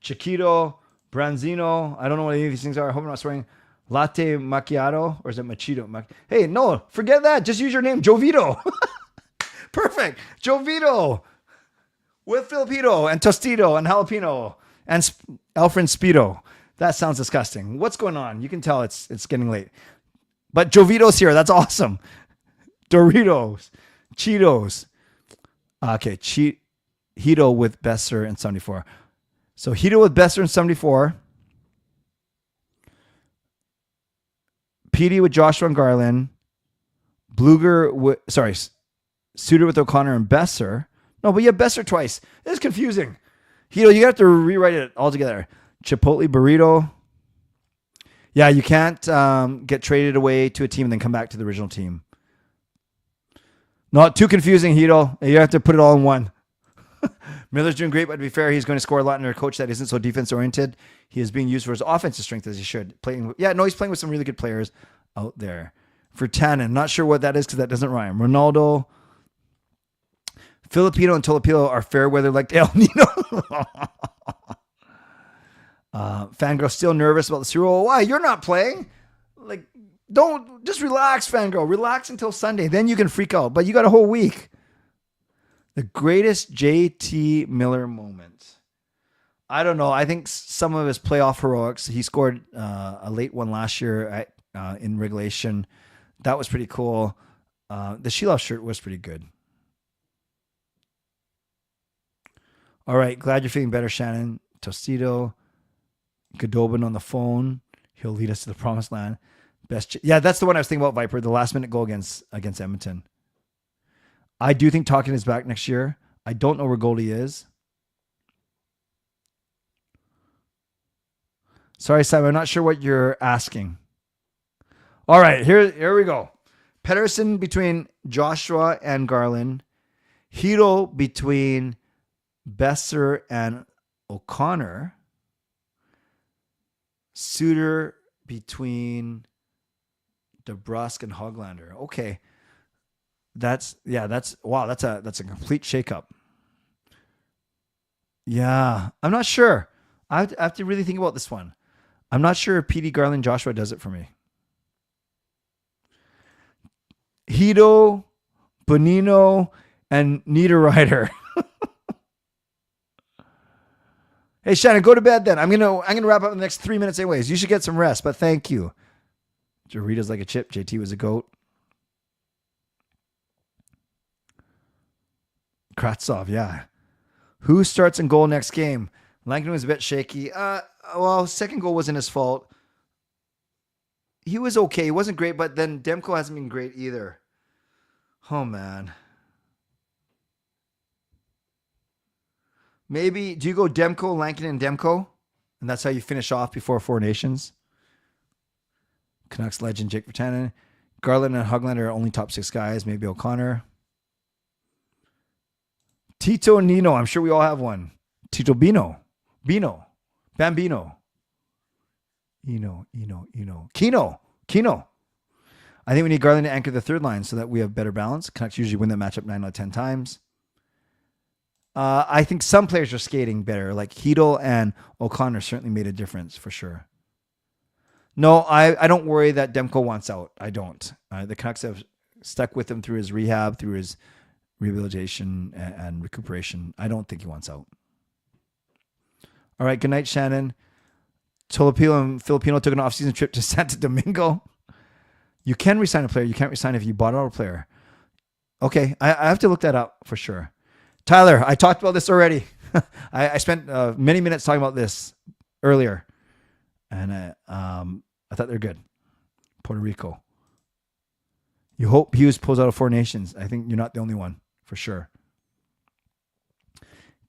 Chiquito, Branzino. I don't know what any of these things are. I hope I'm not swearing. Latte Macchiato. Or is it Machito? Hey, no. Forget that. Just use your name. Jovito. Perfect. Jovito. With Filipino and Tostito and Jalapeno. And Alfred Speedo. That sounds disgusting. What's going on? You can tell it's getting late. But Jovito's here. That's awesome. Doritos. Cheetos. Okay. Chytil with Besser in 74. So Chytil with Besser in 74. PD with Joshua and Garland. Suter with O'Connor and Besser. No, but you have Besser twice. This is confusing. You have to rewrite it all together. Chipotle burrito. Yeah, you can't get traded away to a team and then come back to the original team. Not too confusing, Chytil. You have to put it all in one. Miller's doing great, but to be fair, he's going to score a lot under a coach that isn't so defense-oriented. He is being used for his offensive strength as he should. He's playing with some really good players out there. For Tannen, not sure what that is because that doesn't rhyme. Ronaldo, Filipino and Tolopilo are fair weather like El Nino. Fangirl still nervous about the Super Bowl. Why? You're not playing. Don't just relax, Fangirl. Relax until Sunday. Then you can freak out. But you got a whole week. The greatest JT Miller moment. I don't know. I think some of his playoff heroics. He scored a late one last year in regulation. That was pretty cool. The Sheloff shirt was pretty good. All right. Glad you're feeling better, Shannon. Tostito. Godobin on the phone. He'll lead us to the promised land. That's the one I was thinking about, Viper. The last minute goal against Edmonton. I do think Talkin is back next year. I don't know where Goldie is. Sorry, Simon. I'm not sure what you're asking. All right, here we go. Pettersson between Joshua and Garland. Chytil between Besser and O'Connor. Suter between DeBrusque and Hoglander. Okay. That's a complete shakeup. Yeah, I'm not sure. I have to really think about this one. I'm not sure if PD Garland Joshua does it for me. Hito, Bonino, and Niederreiter. Hey Shannon, go to bed then. I'm gonna wrap up in the next 3 minutes anyways. You should get some rest, but thank you. Doritos like a chip. JT was a goat. Kratsov, yeah. Who starts in goal next game? Langton was a bit shaky. Second goal wasn't his fault. He was okay. He wasn't great, but then Demko hasn't been great either. Oh, man. Maybe, do you go Demko, Langton, and Demko? And that's how you finish off before Four Nations? Canucks legend Jake Virtanen. Garland and Hoglander are only top 6 guys. Maybe O'Connor. Tito and Nino. I'm sure we all have one. Tito Bino. Bambino. Eno. Kino. I think we need Garland to anchor the third line so that we have better balance. Canucks usually win that matchup 9 out of 10 times. I think some players are skating better. Like Chytil and O'Connor certainly made a difference for sure. No, I don't worry that Demko wants out. I don't. The Canucks have stuck with him through his rehab, through his rehabilitation and recuperation. I don't think he wants out. All right, good night, Shannon. Tolopilo and Filipino took an off-season trip to Santo Domingo. You can resign a player. You can't resign if you bought out a player. Okay, I have to look that up for sure. Tyler, I talked about this already. I spent many minutes talking about this earlier. And I thought they're good. Puerto Rico. You hope Hughes pulls out of Four Nations. I think you're not the only one, for sure.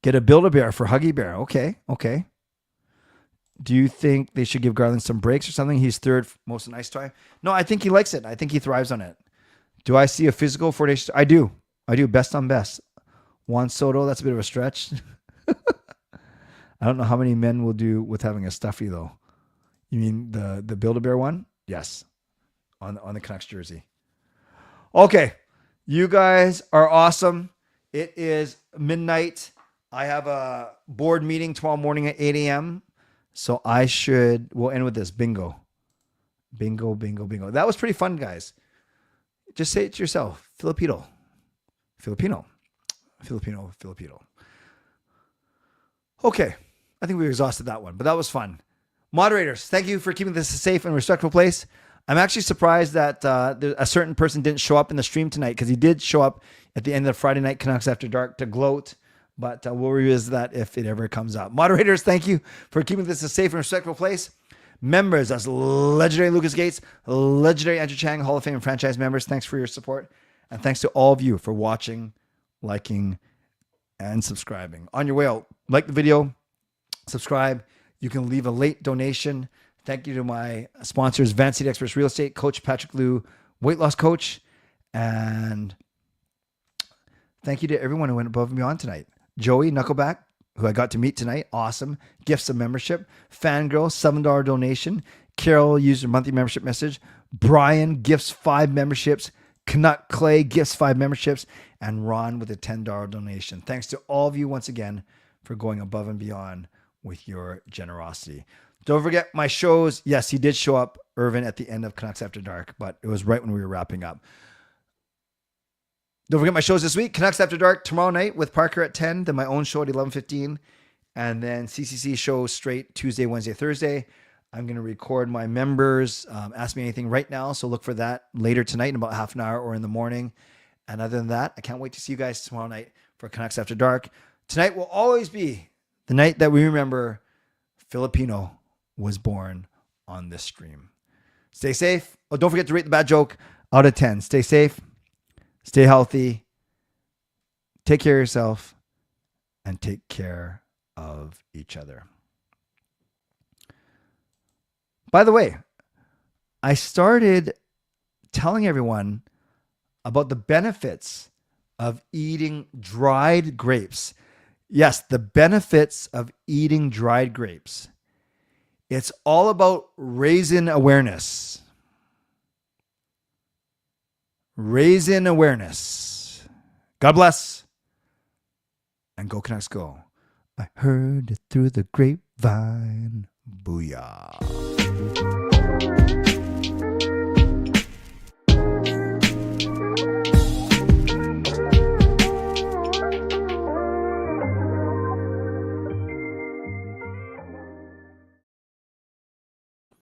Get a Build-A-Bear for Huggy Bear. Okay. Do you think they should give Garland some breaks or something? He's third most of the ice time. No, I think he likes it. I think he thrives on it. Do I see a physical Four Nations? I do. Best on best. Juan Soto, that's a bit of a stretch. I don't know how many men will do with having a stuffy, though. You mean the Build-A-Bear one? Yes. On the Canucks jersey. Okay. You guys are awesome. It is midnight. I have a board meeting tomorrow morning at 8 a.m. So we'll end with this. Bingo. That was pretty fun, guys. Just say it to yourself. Filipino. Okay. I think we exhausted that one, but that was fun. Moderators, thank you for keeping this a safe and respectful place. I'm actually surprised that a certain person didn't show up in the stream tonight because he did show up at the end of the Friday Night Canucks After Dark to gloat, but we'll revisit that if it ever comes up. Moderators, thank you for keeping this a safe and respectful place. Members, that's legendary Lucas Gates, legendary Andrew Chang, Hall of Fame franchise members. Thanks for your support. And thanks to all of you for watching, liking, and subscribing. On your way out, like the video, subscribe. You can leave a late donation. Thank you to my sponsors, Van City Experts Real Estate, Coach Patrick Liu, weight loss coach. And thank you to everyone who went above and beyond tonight. Joey Knuckleback, who I got to meet tonight. Awesome. Gifts of membership. Fangirl, $7 donation. Carol used her monthly membership message. Brian gifts 5 memberships. Canuck Clay gifts 5 memberships. And Ron with a $10 donation. Thanks to all of you once again for going above and beyond with your generosity. Don't forget my shows. Yes, he did show up, Irvin, at the end of Canucks After Dark, but it was right when we were wrapping up. Don't forget my shows this week. Canucks After Dark tomorrow night with Parker at 10. Then my own show at 11:15. And then CCC show straight Tuesday, Wednesday, Thursday. I'm going to record my members. Ask Me Anything right now. So look for that later tonight in about half an hour or in the morning. And other than that, I can't wait to see you guys tomorrow night for Canucks After Dark. Tonight will always be the night that we remember Filipino was born on this stream. Stay safe. Oh, don't forget to rate the bad joke out of 10. Stay safe. Stay healthy. Take care of yourself. And take care of each other. By the way, I started telling everyone about the benefits of eating dried grapes. Yes, the benefits of eating dried grapes. It's all about raising awareness. Raising awareness. God bless. And go Canucks go. I heard it through the grapevine. Booyah.